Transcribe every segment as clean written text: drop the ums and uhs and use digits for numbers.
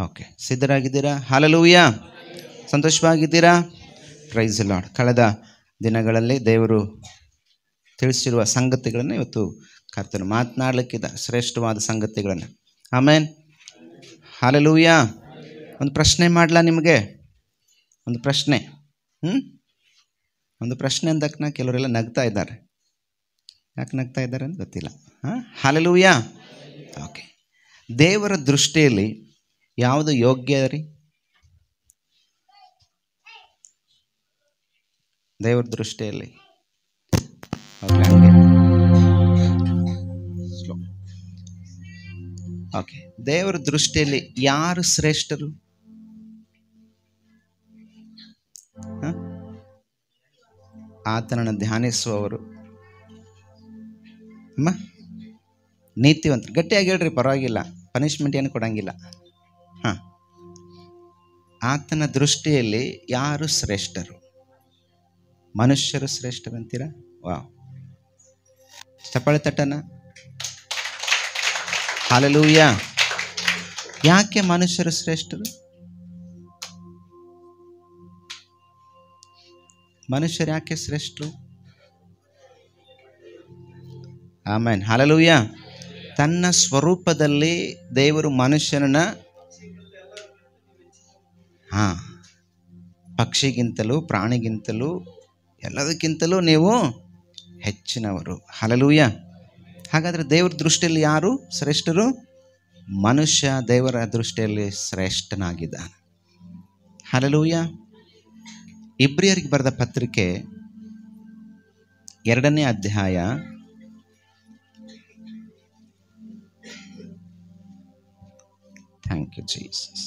Okay, ಸಿದ್ಧರಾಗಿದ್ದೀರಾ? Hallelujah. ಸಂತೋಷವಾಗಿದ್ದೀರಾ? Praise the lord. ಕಳೆದ ದಿನಗಳಲ್ಲಿ ದೇವರು ತಿಳಿಸಿರುವ ಸಂಗತಿಗಳನ್ನು ಇವತ್ತು ಕರ್ತನು ಮಾತನಾಡಲಿಕ್ಕಿದ್ದ ಶ್ರೇಷ್ಠವಾದ ಸಂಗತಿಗಳನ್ನು. ಆಮೇನ್. ಹಲ್ಲೆಲೂಯ. ಒಂದು ಪ್ರಶ್ನೆ ಮಾಡಲಾ ನಿಮಗೆ? ಒಂದು ಪ್ರಶ್ನೆ. ಒಂದು ಪ್ರಶ್ನೆ ಅಂದಕ್ಕೆ ಕೆಲವರೆಲ್ಲ ನಗ್ತಾ ಇದ್ದಾರೆ. ಯಾಕೆ ನಗ್ತಾ ಇದ್ದಾರೆ ಅಂತ ಗೊತ್ತಿಲ್ಲ. ಹಲ್ಲೆಲೂಯ. ಓಕೆ. ದೇವರ ದೃಷ್ಟಿಯಲ್ಲಿ ಯಾವುದು ಯೋಗ್ಯ ರೀ? ದೇವರ ದೃಷ್ಟಿಯಲ್ಲಿ ಓಕೆ, ದೇವರ ದೃಷ್ಟಿಯಲ್ಲಿ ಯಾರು ಶ್ರೇಷ್ಠರು? ಆತನನ್ನು ಧ್ಯಾನಿಸುವವರು, ನೀತಿವಂತರು. ಗಟ್ಟಿಯಾಗಿ ಹೇಳ್ರಿ, ಪರವಾಗಿಲ್ಲ, ಪನಿಷ್ಮೆಂಟ್ ಏನು ಕೊಡಂಗಿಲ್ಲ. ಆತನ ದೃಷ್ಟಿಯಲ್ಲಿ ಯಾರು ಶ್ರೇಷ್ಠರು? ಮನುಷ್ಯರು ಶ್ರೇಷ್ಠರಂತೀರಾ? ವಾವ್, ಚಪ್ಪಾಳೆ ತಟ್ಟನ. ಹಲ್ಲೆಲೂಯ. ಯಾಕೆ ಮನುಷ್ಯರು ಶ್ರೇಷ್ಠರು? ಮನುಷ್ಯರು ಯಾಕೆ ಶ್ರೇಷ್ಠರು? ಆಮೆನ್. ಹಲ್ಲೆಲೂಯ. ತನ್ನ ಸ್ವರೂಪದಲ್ಲಿ ದೇವರು ಮನುಷ್ಯನನ್ನ ಪಕ್ಷಿಗಿಂತಲೂ ಪ್ರಾಣಿಗಿಂತಲೂ ಎಲ್ಲದಕ್ಕಿಂತಲೂ ನೀವು ಹೆಚ್ಚಿನವರು. ಹಲ್ಲೆಲೂಯ. ಹಾಗಾದರೆ ದೇವರ ದೃಷ್ಟಿಯಲ್ಲಿ ಯಾರು ಶ್ರೇಷ್ಠರು? ಮನುಷ್ಯ ದೇವರ ದೃಷ್ಟಿಯಲ್ಲಿ ಶ್ರೇಷ್ಠನಾಗಿದ್ದಾನೆ. ಹಲ್ಲೆಲೂಯ. ಇಬ್ರಿಯರಿಗೆ ಬರೆದ ಪತ್ರಿಕೆ 2ನೇ ಅಧ್ಯಾಯ 'Thank you Jesus'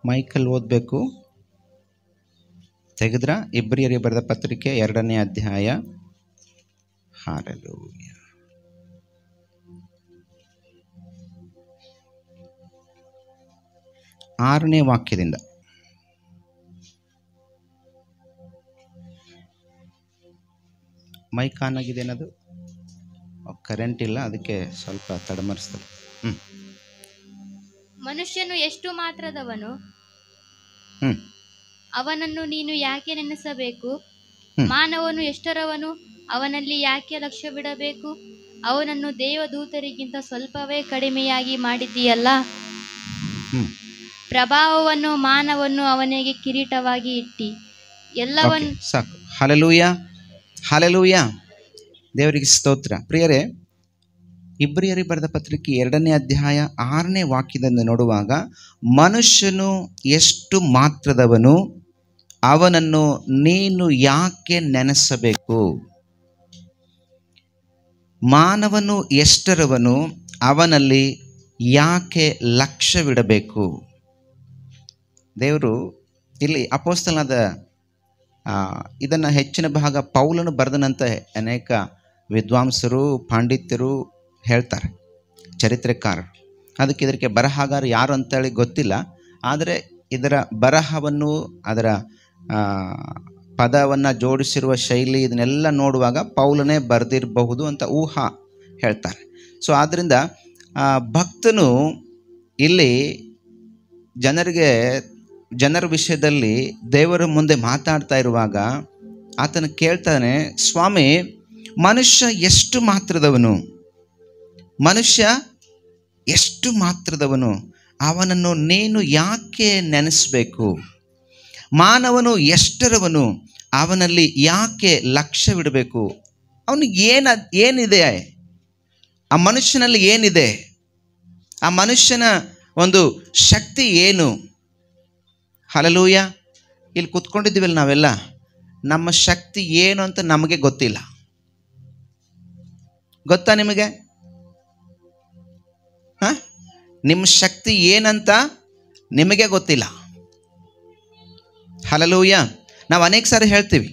ಮೈಕಲ್ ಓದಬೇಕು. ತೆಗೆದ್ರ? ಇಬ್ರಿಯರಿಗೆ ಬರೆದ ಪತ್ರಿಕೆ 2ನೇ ಅಧ್ಯಾಯ. ಹಲ್ಲೆಲೂಯ. 6ನೇ ವಾಕ್ಯದಿಂದ. ಮೈಕ್ ಆನ್ ಆಗಿದೆ ಏನದು? ಕರೆಂಟ್ ಇಲ್ಲ, ಅದಕ್ಕೆ ಸ್ವಲ್ಪ ತಡಮರಿಸ್ತದೆ. ಮನುಷ್ಯನು ಎಷ್ಟು ಮಾತ್ರದವನು, ಅವನನ್ನು ನೀನು ಯಾಕೆ ನೆನೆಸಬೇಕು? ಮಾನವನು ಎಷ್ಟರವನು, ಅವನಲ್ಲಿ ಯಾಕೆ ಲಕ್ಷ್ಯವಿಡಬೇಕು? ಅವನನ್ನು ದೇವದೂತರಿಗಿಂತ ಸ್ವಲ್ಪವೇ ಕಡಿಮೆಯಾಗಿ ಮಾಡಿದ್ದೀಯಲ್ಲ. ಪ್ರಭಾವವನ್ನು ಮಾನವನ್ನು ಅವನಿಗೆ ಕಿರೀಟವಾಗಿ ಇಟ್ಟಿ ಎಲ್ಲವನ್ನು. ಸಾಕು. ಹಲ್ಲೆಲೂಯ. ಹಲ್ಲೆಲೂಯ. ದೇವರಿಗೆ ಸ್ತೋತ್ರ. ಪ್ರಿಯರೇ, ಇಬ್ರಿಯರಿಗೆ ಬರೆದ ಪತ್ರಿಕೆ 2ನೇ ಅಧ್ಯಾಯ 6ನೇ ವಾಕ್ಯದಿಂದ ನೋಡುವಾಗ, ಮನುಷ್ಯನು ಎಷ್ಟು ಮಾತ್ರದವನು, ಅವನನ್ನು ನೀನು ಯಾಕೆ ನೆನೆಸಬೇಕು? ಮಾನವನು ಎಷ್ಟರವನು, ಅವನಲ್ಲಿ ಯಾಕೆ ಲಕ್ಷ್ಯವಿಡಬೇಕು? ದೇವರು ಇಲ್ಲಿ ಅಪೊಸ್ತಲನಾದ ಇದನ್ನು ಹೆಚ್ಚಿನ ಭಾಗ ಪೌಲನು ಬರೆದನಂತ ಅನೇಕ ವಿದ್ವಾಂಸರು, ಪಾಂಡಿತ್ಯರು ಹೇಳ್ತಾರೆ, ಚರಿತ್ರೆಕಾರರು. ಇದಕ್ಕೆ ಬರಹಗಾರ ಯಾರು ಅಂತೇಳಿ ಗೊತ್ತಿಲ್ಲ. ಆದರೆ ಇದರ ಬರಹವನ್ನು, ಅದರ ಪದವನ್ನು ಜೋಡಿಸಿರುವ ಶೈಲಿ, ಇದನ್ನೆಲ್ಲ ನೋಡುವಾಗ ಪೌಲನೇ ಬರೆದಿರಬಹುದು ಅಂತ ಊಹಾ ಹೇಳ್ತಾರೆ. ಸೊ ಆದ್ದರಿಂದ ಭಕ್ತನು ಇಲ್ಲಿ ಜನರ ವಿಷಯದಲ್ಲಿ ದೇವರ ಮುಂದೆ ಮಾತಾಡ್ತಾ ಇರುವಾಗ ಆತನು ಕೇಳ್ತಾನೆ, ಸ್ವಾಮಿ, ಮನುಷ್ಯ ಎಷ್ಟು ಮಾತ್ರದವನು, ಮನುಷ್ಯ ಎಷ್ಟು ಮಾತ್ರದವನು, ಅವನನ್ನು ನೀನು ಯಾಕೆ ನೆನೆಸಬೇಕು? ಮಾನವನು ಎಷ್ಟರವನು, ಅವನಲ್ಲಿ ಯಾಕೆ ಲಕ್ಷ್ಯವಿಡಬೇಕು? ಅವನಿಗೆ ಏನಿದೆ? ಆ ಮನುಷ್ಯನಲ್ಲಿ ಏನಿದೆ? ಆ ಮನುಷ್ಯನ ಒಂದು ಶಕ್ತಿ ಏನು? ಹಲ್ಲೆಲೂಯ. ಇಲ್ಲಿ ಕೂತ್ಕೊಂಡಿದ್ದೀವಲ್ಲ ನಾವೆಲ್ಲ, ನಮ್ಮ ಶಕ್ತಿ ಏನು ಅಂತ ನಮಗೆ ಗೊತ್ತಿಲ್ಲ. ಗೊತ್ತಾ ನಿಮಗೆ? ನಿಮ್ಮ ಶಕ್ತಿ ಏನಂತ ನಿಮಗೆ ಗೊತ್ತಿಲ್ಲ. ಹಲ್ಲೆಲೂಯ. ನಾವು ಅನೇಕ ಸಾರಿ ಹೇಳ್ತೀವಿ.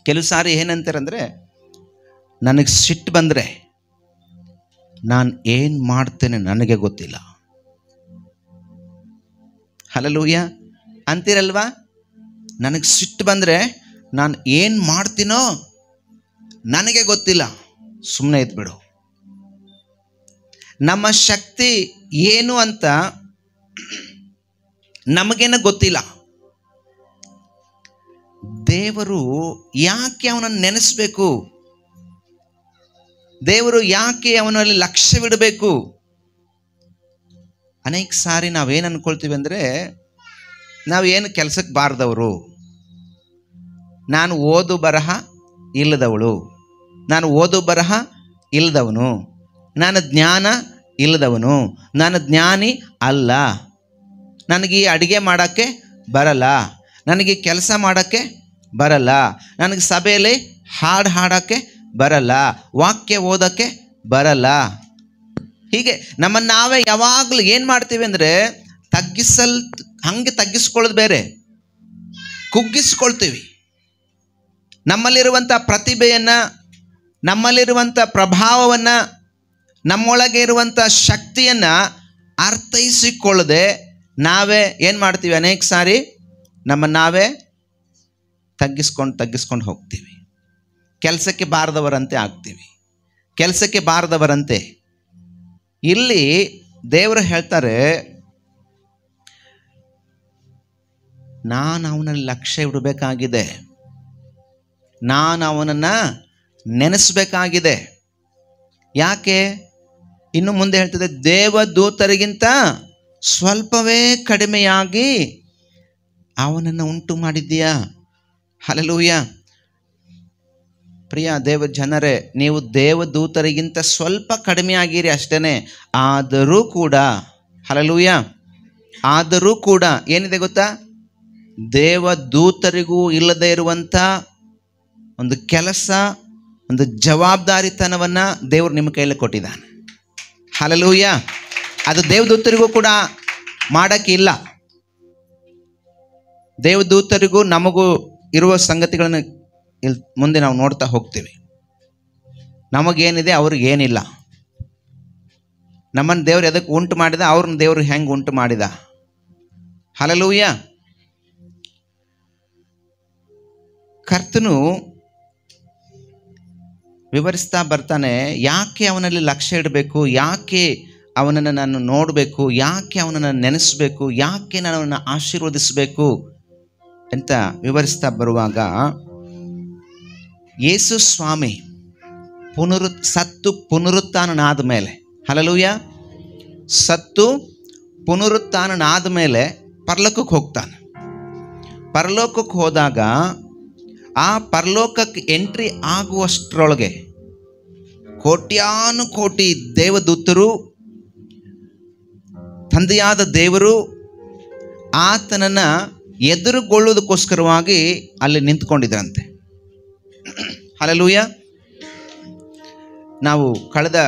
ಕೆಲವು ಸಾರಿ ಏನಂತಾರಂದರೆ, ನನಗೆ ಸಿಟ್ಟು ಬಂದರೆ ನಾನು ಏನು ಮಾಡ್ತೇನೆ ನನಗೆ ಗೊತ್ತಿಲ್ಲ. ಹಲ್ಲೆಲೂಯ ಅಂತೀರಲ್ವಾ? ನನಗೆ ಸಿಟ್ಟು ಬಂದರೆ ನಾನು ಏನು ಮಾಡ್ತೀನೋ ನನಗೆ ಗೊತ್ತಿಲ್ಲ, ಸುಮ್ಮನೆ ಇದ್ಬಿಡು. ನಮ್ಮ ಶಕ್ತಿ ಏನು ಅಂತ ನಮಗೇನು ಗೊತ್ತಿಲ್ಲ. ದೇವರು ಯಾಕೆ ಅವನನ್ನು ನೆನೆಸ್ಬೇಕು? ದೇವರು ಯಾಕೆ ಅವನಲ್ಲಿ ಲಕ್ಷ್ಯವಿಡಬೇಕು? ಅನೇಕ ಸಾರಿ ನಾವೇನು ಅಂದ್ಕೊಳ್ತೀವಿ ಅಂದರೆ, ನಾವೇನು ಕೆಲಸಕ್ಕೆ ಬಾರದವರು, ನಾನು ಓದು ಬರಹ ಇಲ್ಲದವಳು, ನಾನು ಓದು ಬರಹ ಇಲ್ಲದವನು, ನಾನು ಜ್ಞಾನ ಇಲ್ಲದವನು, ನಾನು ಜ್ಞಾನಿ ಅಲ್ಲ, ನನಗೆ ಈ ಅಡುಗೆ ಮಾಡೋಕ್ಕೆ ಬರಲ್ಲ, ನನಗೆ ಕೆಲಸ ಮಾಡೋಕ್ಕೆ ಬರಲ್ಲ, ನನಗೆ ಸಭೆಯಲ್ಲಿ ಹಾಡು ಹಾಡೋಕ್ಕೆ ಬರಲ್ಲ, ವಾಕ್ಯ ಓದೋಕ್ಕೆ ಬರಲ್ಲ. ಹೀಗೆ ನಮ್ಮನ್ನು ನಾವೇ ಯಾವಾಗಲೂ ಏನು ಮಾಡ್ತೀವಿ ಅಂದರೆ, ತಗ್ಗಿಸ್ಕೊಳ್ಳೋದು ಬೇರೆ, ಕುಗ್ಗಿಸ್ಕೊಳ್ತೀವಿ. ನಮ್ಮಲ್ಲಿರುವಂಥ ಪ್ರತಿಭೆಯನ್ನು, ನಮ್ಮಲ್ಲಿರುವಂಥ ಪ್ರಭಾವವನ್ನು, ನಮ್ಮೊಳಗೆ ಇರುವಂಥ ಶಕ್ತಿಯನ್ನು ಅರ್ಥೈಸಿಕೊಳ್ಳದೆ ನಾವೇ ಏನು ಮಾಡ್ತೀವಿ? ಅನೇಕ ಸಾರಿ ನಮ್ಮನ್ನು ನಾವೇ ತಗ್ಗಿಸ್ಕೊಂಡು ಹೋಗ್ತೀವಿ. ಕೆಲಸಕ್ಕೆ ಬಾರದವರಂತೆ ಆಗ್ತೀವಿ, ಕೆಲಸಕ್ಕೆ ಬಾರದವರಂತೆ. ಇಲ್ಲಿ ದೇವರು ಹೇಳ್ತಾರೆ, ನಾನು ಅವನಲ್ಲಿ ಲಕ್ಷ್ಯ ಇಡಬೇಕಾಗಿದೆ, ನಾನು ಅವನನ್ನು ನೆನೆಸಬೇಕಾಗಿದೆ. ಯಾಕೆ? ಇನ್ನು ಮುಂದೆ ಹೇಳ್ತದೆ, ದೇವದೂತರಿಗಿಂತ ಸ್ವಲ್ಪವೇ ಕಡಿಮೆಯಾಗಿ ಅವನನ್ನು ಉಂಟು ಮಾಡಿದ್ದೀಯಾ. ಹಲ್ಲೆಲೂಯಾ. ಪ್ರಿಯ ದೇವ ಜನರೇ, ನೀವು ದೇವದೂತರಿಗಿಂತ ಸ್ವಲ್ಪ ಕಡಿಮೆ ಆಗಿರಿ ಅಷ್ಟೇ. ಆದರೂ ಕೂಡ, ಹಲ್ಲೆಲೂಯಾ, ಆದರೂ ಕೂಡ ಏನಿದೆ ಗೊತ್ತಾ? ದೇವದೂತರಿಗೂ ಇಲ್ಲದೆ ಇರುವಂಥ ಒಂದು ಕೆಲಸ, ಒಂದು ಜವಾಬ್ದಾರಿತನವನ್ನು ದೇವರು ನಿಮ್ಮ ಕೈಯಲ್ಲಿ ಕೊಟ್ಟಿದ್ದಾನೆ. ಹಲ್ಲೆಲೂಯಾ. ಅದು ದೇವದೂತರಿಗೂ ಕೂಡ ಮಾಡೋಕ್ಕಿಲ್ಲ. ದೇವದೂತರಿಗೂ ನಮಗೂ ಇರುವ ಸಂಗತಿಗಳನ್ನು ಇಲ್ಲಿ ಮುಂದೆ ನಾವು ನೋಡ್ತಾ ಹೋಗ್ತೀವಿ. ನಮಗೇನಿದೆ ಅವ್ರಿಗೇನಿಲ್ಲ. ನಮ್ಮನ್ನು ದೇವರು ಎದಕ್ಕೆ ಉಂಟು ಮಾಡಿದ, ಅವ್ರನ್ನ ದೇವರು ಹೆಂಗೆ ಉಂಟು ಮಾಡಿದ. ಹಲ್ಲೆಲೂಯಾ. ಕರ್ತನು ವಿವರಿಸ್ತಾ ಬರ್ತಾನೆ, ಯಾಕೆ ಅವನಲ್ಲಿ ಲಕ್ಷ್ಯ ಇಡಬೇಕು, ಯಾಕೆ ಅವನನ್ನು ನಾನು ನೋಡಬೇಕು, ಯಾಕೆ ಅವನನ್ನು ನೆನೆಸಬೇಕು, ಯಾಕೆ ನಾನು ಅವನನ್ನು ಆಶೀರ್ವದಿಸಬೇಕು ಅಂತ ವಿವರಿಸ್ತಾ ಬರುವಾಗ, ಯೇಸು ಸ್ವಾಮಿ ಸತ್ತು ಪುನರುತ್ಥಾನನಾದ ಮೇಲೆ, ಹಲ್ಲೆಲೂಯಾ, ಸತ್ತು ಪುನರುತ್ಥಾನನಾದ ಮೇಲೆ ಪರಲೋಕಕ್ಕೆ ಹೋಗ್ತಾನೆ. ಪರಲೋಕಕ್ಕೆ ಹೋದಾಗ ಆ ಪರಲೋಕಕ್ಕೆ ಎಂಟ್ರಿ ಆಗುವಷ್ಟರೊಳಗೆ ಕೋಟ್ಯಾನುಕೋಟಿ ದೇವದೂತರು, ತಂದೆಯಾದ ದೇವರು ಆತನನ್ನು ಎದುರುಗೊಳ್ಳುವುದಕ್ಕೋಸ್ಕರವಾಗಿ ಅಲ್ಲಿ ನಿಂತ್ಕೊಂಡಿದ್ರಂತೆ. ಹಲ್ಲೆಲೂಯಾ. ನಾವು ಕಳೆದ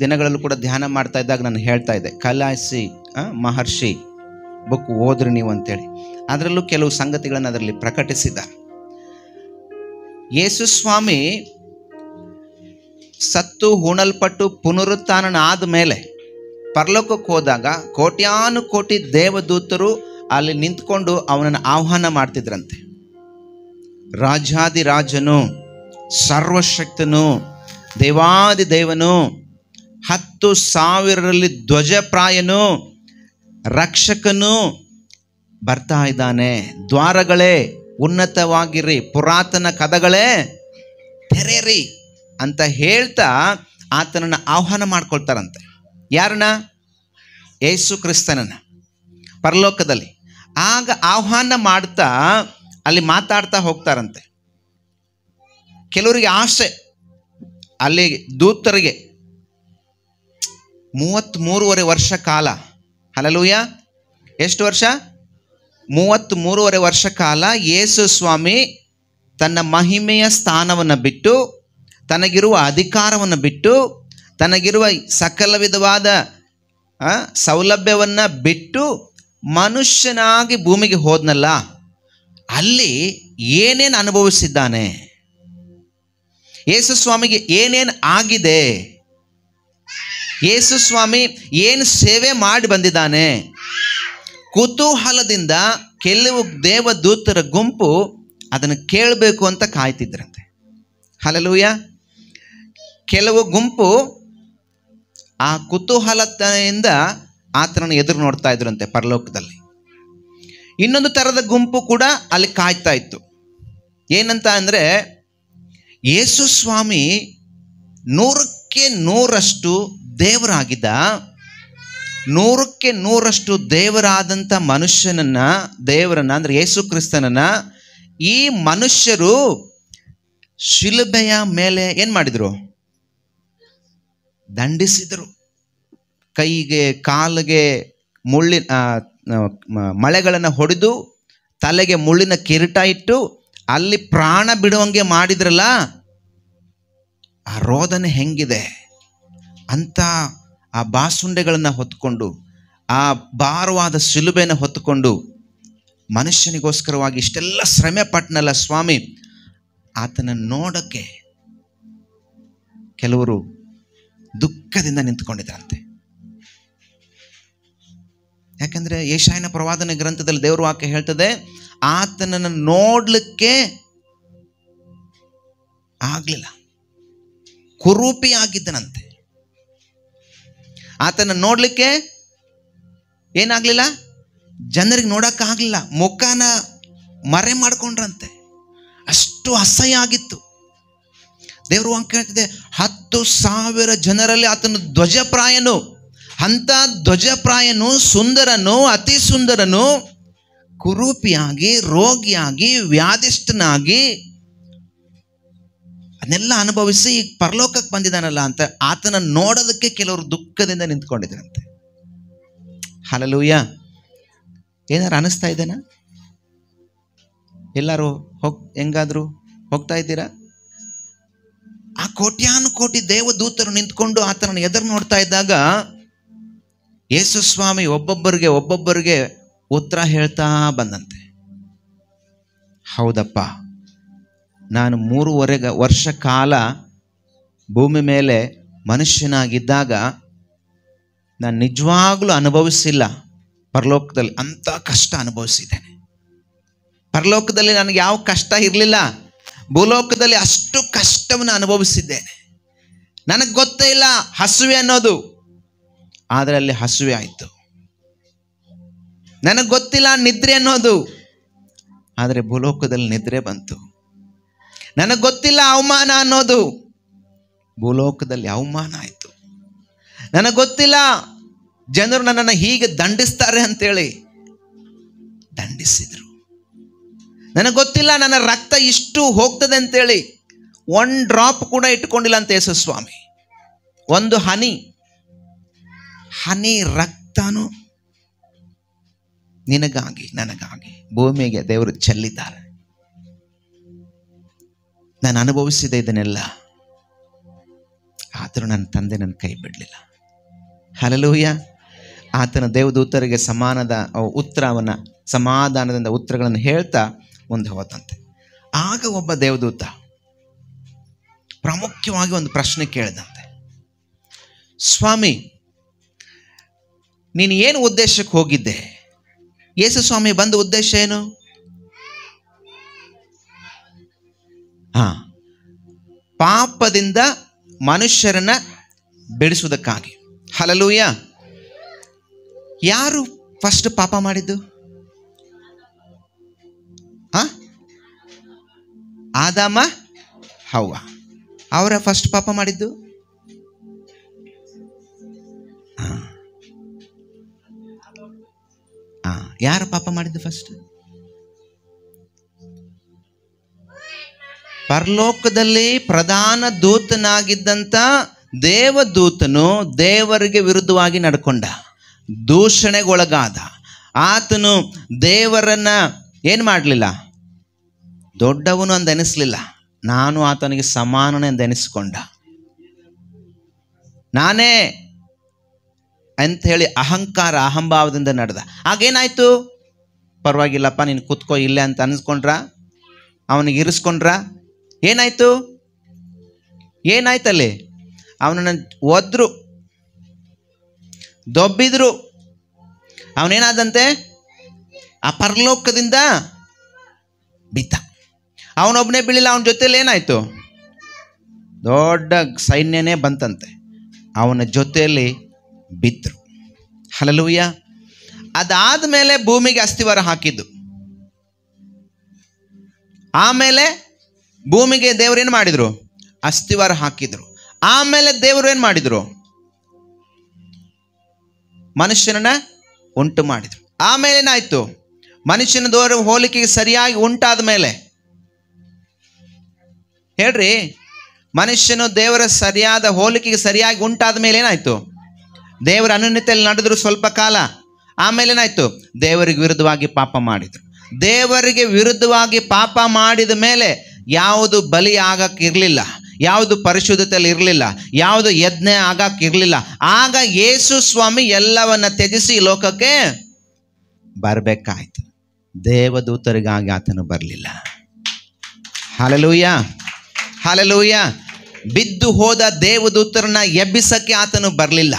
ದಿನಗಳಲ್ಲೂ ಕೂಡ ಧ್ಯಾನ ಮಾಡ್ತಾ ಇದ್ದಾಗ ನಾನು ಹೇಳ್ತಾ ಇದ್ದೆ, ಕೈಲಾಸಿ ಮಹರ್ಷಿ ಬುಕ್ ಓದ್ರಿ ನೀವು ಅಂತೇಳಿ. ಅದರಲ್ಲೂ ಕೆಲವು ಸಂಗತಿಗಳನ್ನು ಅದರಲ್ಲಿ ಪ್ರಕಟಿಸಿದ್ದಾರೆ. ಯೇಸು ಸ್ವಾಮಿ ಸತ್ತು ಹೂಣಲ್ಪಟ್ಟು ಪುನರುತ್ಥಾನನಾದ ಮೇಲೆ ಪರಲೋಕಕ್ಕೆ ಹೋದಾಗ ಕೋಟ್ಯಾನುಕೋಟಿ ದೇವದೂತರು ಅಲ್ಲಿ ನಿಂತ್ಕೊಂಡು ಅವನನ್ನು ಆಹ್ವಾನ ಮಾಡ್ತಿದ್ರಂತೆ. ರಾಜಾದಿರಾಜನು, ಸರ್ವಶಕ್ತನು, ದೇವಾದಿ ದೇವನು, 10,000ರಲ್ಲಿ ಧ್ವಜಪ್ರಾಯನು, ರಕ್ಷಕನು ಬರ್ತಾ ಇದ್ದಾನೆ. ದ್ವಾರಗಳೇ ಉನ್ನತವಾಗಿರ್ರಿ, ಪುರಾತನ ಕದಗಳೇ ತೆರೆರಿ ಅಂತ ಹೇಳ್ತಾ ಆತನನ್ನು ಆಹ್ವಾನ ಮಾಡ್ಕೊಳ್ತಾರಂತೆ. ಯಾರನ್ನ? ಯೇಸು ಕ್ರಿಸ್ತನನ್ನು ಪರಲೋಕದಲ್ಲಿ. ಆಗ ಆಹ್ವಾನ ಮಾಡ್ತಾ ಅಲ್ಲಿ ಮಾತಾಡ್ತಾ ಹೋಗ್ತಾರಂತೆ. ಕೆಲವರಿಗೆ ಆಸೆ, ಅಲ್ಲಿ ದೂತರಿಗೆ 33.5 ವರ್ಷ ಕಾಲ, ಹಲ್ಲೆಲೂಯಾ, ಎಷ್ಟು ವರ್ಷ? 33.5 ವರ್ಷ ಕಾಲ ಯೇಸು ಸ್ವಾಮಿ ತನ್ನ ಮಹಿಮೆಯ ಸ್ಥಾನವನ್ನು ಬಿಟ್ಟು, ತನಗಿರುವ ಅಧಿಕಾರವನ್ನು ಬಿಟ್ಟು, ತನಗಿರುವ ಸಕಲ ವಿಧವಾದ ಸೌಲಭ್ಯವನ್ನು ಬಿಟ್ಟು ಮನುಷ್ಯನಾಗಿ ಭೂಮಿಗೆ ಹೋದ್ನಲ್ಲ, ಅಲ್ಲಿ ಏನೇನು ಅನುಭವಿಸಿದ್ದಾನೆ, ಯೇಸು ಸ್ವಾಮಿಗೆ ಏನೇನು ಆಗಿದೆ, ಯೇಸು ಸ್ವಾಮಿ ಏನು ಸೇವೆ ಮಾಡಿ ಬಂದಿದ್ದಾನೆ, ಕುತೂಹಲದಿಂದ ಕೆಲವು ದೇವದೂತರ ಗುಂಪು ಅದನ್ನು ಕೇಳಬೇಕು ಅಂತ ಕಾಯ್ತಿದ್ರಂತೆ. ಹಲ್ಲೆಲೂಯಾ. ಕೆಲವು ಗುಂಪು ಆ ಕುತೂಹಲತೆಯಿಂದ ಆತನನ್ನು ಎದುರು ನೋಡ್ತಾ ಇದ್ರಂತೆ ಪರಲೋಕದಲ್ಲಿ. ಇನ್ನೊಂದು ಥರದ ಗುಂಪು ಕೂಡ ಅಲ್ಲಿ ಕಾಯ್ತಾ ಇತ್ತು. ಏನಂತ ಅಂದರೆ, ಯೇಸು ಸ್ವಾಮಿ 100ಕ್ಕೆ 100ರಷ್ಟು ದೇವರಾಗಿದ್ದ. 100ಕ್ಕೆ 100ರಷ್ಟು ದೇವರಾದಂಥ ದೇವರನ್ನ ಅಂದರೆ ಯೇಸು ಕ್ರಿಸ್ತನನ್ನ ಈ ಮನುಷ್ಯರು ಶಿಲುಬೆಯ ಮೇಲೆ ಏನು ಮಾಡಿದರು? ದಂಡಿಸಿದರು. ಕೈಗೆ ಕಾಲಿಗೆ ಮಳೆಗಳನ್ನು ಹೊಡೆದು ತಲೆಗೆ ಮುಳ್ಳಿನ ಕಿರೀಟ ಇಟ್ಟು ಅಲ್ಲಿ ಪ್ರಾಣ ಬಿಡುವಂಗೆ ಮಾಡಿದ್ರಲ್ಲ, ಆ ರೋದನೆ ಹೆಂಗಿದೆ ಅಂತ ಆ ಬಾಸುಂಡೆಗಳನ್ನು ಹೊತ್ಕೊಂಡು, ಆ ಭಾರವಾದ ಶಿಲುಬೆಯನ್ನು ಹೊತ್ತುಕೊಂಡು ಮನುಷ್ಯನಿಗೋಸ್ಕರವಾಗಿ ಇಷ್ಟೆಲ್ಲ ಶ್ರಮೆ ಪಟ್ಟನಲ್ಲ ಸ್ವಾಮಿ, ಆತನ ನೋಡಕ್ಕೆ ಕೆಲವರು ದುಃಖದಿಂದ ನಿಂತ್ಕೊಂಡಿದ್ರಂತೆ. ಯಾಕಂದ್ರೆ ಯೆಶಾಯನ ಪ್ರವಾದನೆ ಗ್ರಂಥದಲ್ಲಿ ದೇವರ ವಾಕ್ಯ ಹೇಳ್ತದೆ, ಆತನನ್ನು ನೋಡ್ಲಿಕ್ಕೆ ಆಗ್ಲಿಲ್ಲ, ಕುರೂಪಿ ಆಗಿದ್ದನಂತೆ. ಆತನ ನೋಡ್ಲಿಕ್ಕೆ ಏನಾಗ್ಲಿಲ್ಲ, ಜನರಿಗೆ ನೋಡಕ್ಕಾಗ್ಲಿಲ್ಲ, ಮುಖನ ಮರೆ ಮಾಡ್ಕೊಂಡ್ರಂತೆ, ಅಷ್ಟು ಅಸಹ್ಯ ಆಗಿತ್ತು. ದೇವರು ವಾಕ್ಯ ಹೇಳ್ತಿದೆ, 10,000 ಜನರಲ್ಲಿ ಆತನು ಧ್ವಜಪ್ರಾಯನು. ಅಂಥ ಧ್ವಜಪ್ರಾಯನು, ಸುಂದರನು, ಅತಿ ಸುಂದರನು, ಕುರೂಪಿಯಾಗಿ, ರೋಗಿಯಾಗಿ, ವ್ಯಾಧಿಷ್ಠನಾಗಿ ಅದನ್ನೆಲ್ಲ ಅನುಭವಿಸಿ ಈಗ ಪರಲೋಕಕ್ಕೆ ಬಂದಿದ್ದಾನಲ್ಲ ಅಂತ ಆತನ ನೋಡೋದಕ್ಕೆ ಕೆಲವರು ದುಃಖದಿಂದ ನಿಂತ್ಕೊಂಡಿದ್ರಂತೆ. ಹಲ್ಲೆಲೂಯಾ. ಏನಾರು ಅನಿಸ್ತಾ ಇದ್ದೇನಾ? ಎಲ್ಲರೂ ಹೆಂಗಾದ್ರು ಹೋಗ್ತಾ ಇದ್ದೀರಾ? ಆ ಕೋಟ್ಯಾನುಕೋಟಿ ದೇವದೂತರು ನಿಂತ್ಕೊಂಡು ಆತನನ್ನು ಎದುರು ನೋಡ್ತಾ ಇದ್ದಾಗ ಯೇಸು ಸ್ವಾಮಿ ಒಬ್ಬೊಬ್ಬರಿಗೆ ಉತ್ತರ ಹೇಳ್ತಾ ಬಂದಂತೆ. ಹೌದಪ್ಪ, ನಾನು 3.5 ವರ್ಷ ಕಾಲ ಭೂಮಿ ಮೇಲೆ ಮನುಷ್ಯನಾಗಿದ್ದಾಗ ನಾನು ನಿಜವಾಗ್ಲೂ ಅನುಭವಿಸಿಲ್ಲ ಪರಲೋಕದಲ್ಲಿ ಅಂಥ ಕಷ್ಟ ಅನುಭವಿಸಿದ್ದೇನೆ. ಪರಲೋಕದಲ್ಲಿ ನನಗೆ ಯಾವ ಕಷ್ಟ ಇರಲಿಲ್ಲ, ಭೂಲೋಕದಲ್ಲಿ ಅಷ್ಟು ಕಷ್ಟವನ್ನು ಅನುಭವಿಸಿದ್ದೇನೆ. ನನಗೆ ಗೊತ್ತೇ ಇಲ್ಲ ಹಸುವೆ ಅನ್ನೋದು, ಆದರೆ ಅಲ್ಲಿ ಹಸುವೆ ಆಯಿತು. ನನಗೆ ಗೊತ್ತಿಲ್ಲ ನಿದ್ರೆ ಅನ್ನೋದು, ಆದರೆ ಭೂಲೋಕದಲ್ಲಿ ನಿದ್ರೆ ಬಂತು. ನನಗೆ ಗೊತ್ತಿಲ್ಲ ಅವಮಾನ ಅನ್ನೋದು, ಭೂಲೋಕದಲ್ಲಿ ಅವಮಾನ ಆಯಿತು. ನನಗೆ ಗೊತ್ತಿಲ್ಲ ಜನರು ನನ್ನನ್ನು ಹೀಗೆ ದಂಡಿಸ್ತಾರೆ ಅಂತೇಳಿ ದಂಡಿಸಿದರು. ನನಗೆ ಗೊತ್ತಿಲ್ಲ ನನ್ನ ರಕ್ತ ಇಷ್ಟು ಹೋಗ್ತದೆ ಅಂತೇಳಿ 1 ಡ್ರಾಪ್ ಕೂಡ ಇಟ್ಕೊಂಡಿಲ್ಲ ಅಂತ ಯೇಸು ಸ್ವಾಮಿ. 1 ಹನಿ ರಕ್ತನೂ ನಿನಗಾಗಿ ನನಗಾಗಿ ಭೂಮಿಗೆ ದೇವರು ಚೆಲ್ಲಿದ್ದಾರೆ. ನಾನು ಅನುಭವಿಸಿದೆ ಇದನ್ನೆಲ್ಲ, ಆದರೂ ನನ್ನ ತಂದೆ ನನ್ನ ಕೈ ಬಿಡಲಿಲ್ಲ. ಹಲ್ಲೆಲೂಯಾ. ಆತನ ದೇವದೂತರಿಗೆ ಸಮಾಧಾನದಿಂದ ಉತ್ತರಗಳನ್ನು ಹೇಳ್ತಾ ಮುಂದೆ ಹೋದಂತೆ. ಆಗ ಒಬ್ಬ ದೇವದೂತ ಪ್ರಾಮುಖ್ಯವಾಗಿ ಒಂದು ಪ್ರಶ್ನೆ ಕೇಳಿದಂತೆ, ಸ್ವಾಮಿ, ನೀನು ಏನು ಉದ್ದೇಶಕ್ಕೆ ಹೋಗಿದ್ದೆ? ಯೇಸು ಸ್ವಾಮಿ ಬಂದ ಉದ್ದೇಶ ಏನು? ಪಾಪದಿಂದ ಮನುಷ್ಯರನ್ನ ಬಿಡಿಸುವುದಕ್ಕಾಗಿ. ಹಲ್ಲೆಲೂಯಾ. ಯಾರು ಫಸ್ಟ್ ಪಾಪ ಮಾಡಿದ್ದು? ಆದಾಮ ಹವ್ವ ಅವರ ಫಸ್ಟ್ ಪಾಪ ಮಾಡಿದ್ದು. ಯಾರು ಪಾಪ ಮಾಡಿದ್ದು ಫಸ್ಟ್? ಪರಲೋಕದಲ್ಲಿ ಪ್ರಧಾನ ದೂತನಾಗಿದ್ದಂಥ ದೇವದೂತನು ದೇವರಿಗೆ ವಿರುದ್ಧವಾಗಿ ನಡ್ಕೊಂಡ, ದೂಷಣೆಗೊಳಗಾದ. ಆತನು ದೇವರನ್ನ ಏನು ಮಾಡಲಿಲ್ಲ, ದೊಡ್ಡವನು ಅಂತ ಎನಿಸ್ಲಿಲ್ಲ. ನಾನು ಆತನಿಗೆ ಸಮಾನನೇ ಅಂತ ಎನಿಸ್ಕೊಂಡ. ನಾನೇ ಅಂಥೇಳಿ ಅಹಂಭಾವದಿಂದ ನಡೆದ. ಆಗೇನಾಯ್ತು? ಪರವಾಗಿಲ್ಲಪ್ಪ, ನೀನು ಕೂತ್ಕೋ ಇಲ್ಲೇ ಅಂತ ಅನಿಸ್ಕೊಂಡ್ರ, ಅವನಿಗೆ ಇರಿಸ್ಕೊಂಡ್ರ. ಏನಾಯ್ತಲ್ಲಿ? ಅವನನ್ನು ಒದ್ರು, ದೊಬ್ಬಿದ್ರು. ಅವನೇನಾದಂತೆ? ಆ ಪರಲೋಕದಿಂದ ಬಿದ್ದ. ಅವನೊಬ್ಬನೇ ಬೀಳಿಲ್ಲ, ಅವನ ಜೊತೆಲಿ ಏನಾಯ್ತು? ದೊಡ್ಡ ಸೈನ್ಯನೇ ಬಂತಂತೆ. ಅವನ ಜೊತೆಯಲ್ಲಿ ಬಿದ್ದರು. ಹಲ್ಲೆಲೂಯಾ. ಅದಾದ ಮೇಲೆ ಭೂಮಿಗೆ ಅಸ್ತಿವಾರ ಹಾಕಿದ್ದು. ಆಮೇಲೆ ಭೂಮಿಗೆ ದೇವರೇನು ಮಾಡಿದರು? ಅಸ್ತಿವಾರ ಹಾಕಿದರು. ಆಮೇಲೆ ದೇವರು ಏನು ಮಾಡಿದರು? ಮನುಷ್ಯನನ್ನ ಉಂಟು ಮಾಡಿದರು. ಆಮೇಲೆ ಏನಾಯ್ತು? ಮನುಷ್ಯನ ದೇವರ ಹೋಲಿಕೆಗೆ ಸರಿಯಾಗಿ ಉಂಟಾದ ಮೇಲೆ, ಹೇಳ್ರಿ, ಮನುಷ್ಯನು ದೇವರ ಸರಿಯಾದ ಹೋಲಿಕೆಗೆ ಸರಿಯಾಗಿ ಉಂಟಾದ ಮೇಲೆ ಏನಾಯ್ತು? ದೇವರ ಅನನ್ಯತೆಯಲ್ಲಿ ನಡೆದ್ರು ಸ್ವಲ್ಪ ಕಾಲ. ಆಮೇಲೆ ಏನಾಯ್ತು? ದೇವರಿಗೆ ವಿರುದ್ಧವಾಗಿ ಪಾಪ ಮಾಡಿದರು. ದೇವರಿಗೆ ವಿರುದ್ಧವಾಗಿ ಪಾಪ ಮಾಡಿದ ಮೇಲೆ ಯಾವುದು ಬಲಿ ಆಗಕ್ಕಿರಲಿಲ್ಲ, ಯಾವುದು ಪರಿಶುದ್ಧತೆಯಲ್ಲಿ ಇರಲಿಲ್ಲ, ಯಾವುದು ಯಜ್ಞ ಆಗಕ್ಕಿರಲಿಲ್ಲ. ಆಗ ಯೇಸು ಸ್ವಾಮಿ ಎಲ್ಲವನ್ನ ತ್ಯಜಿಸಿ ಲೋಕಕ್ಕೆ ಬರಬೇಕಾಯ್ತು. ದೇವದೂತರಿಗಾಗಿ ಆತನು ಬರಲಿಲ್ಲ. Hallelujah, hallelujah. ಬಿದ್ದು ಹೋದ ದೇವದೂತರನ್ನ ಎಬ್ಬಿಸಕ್ಕೆ ಆತನು ಬರಲಿಲ್ಲ.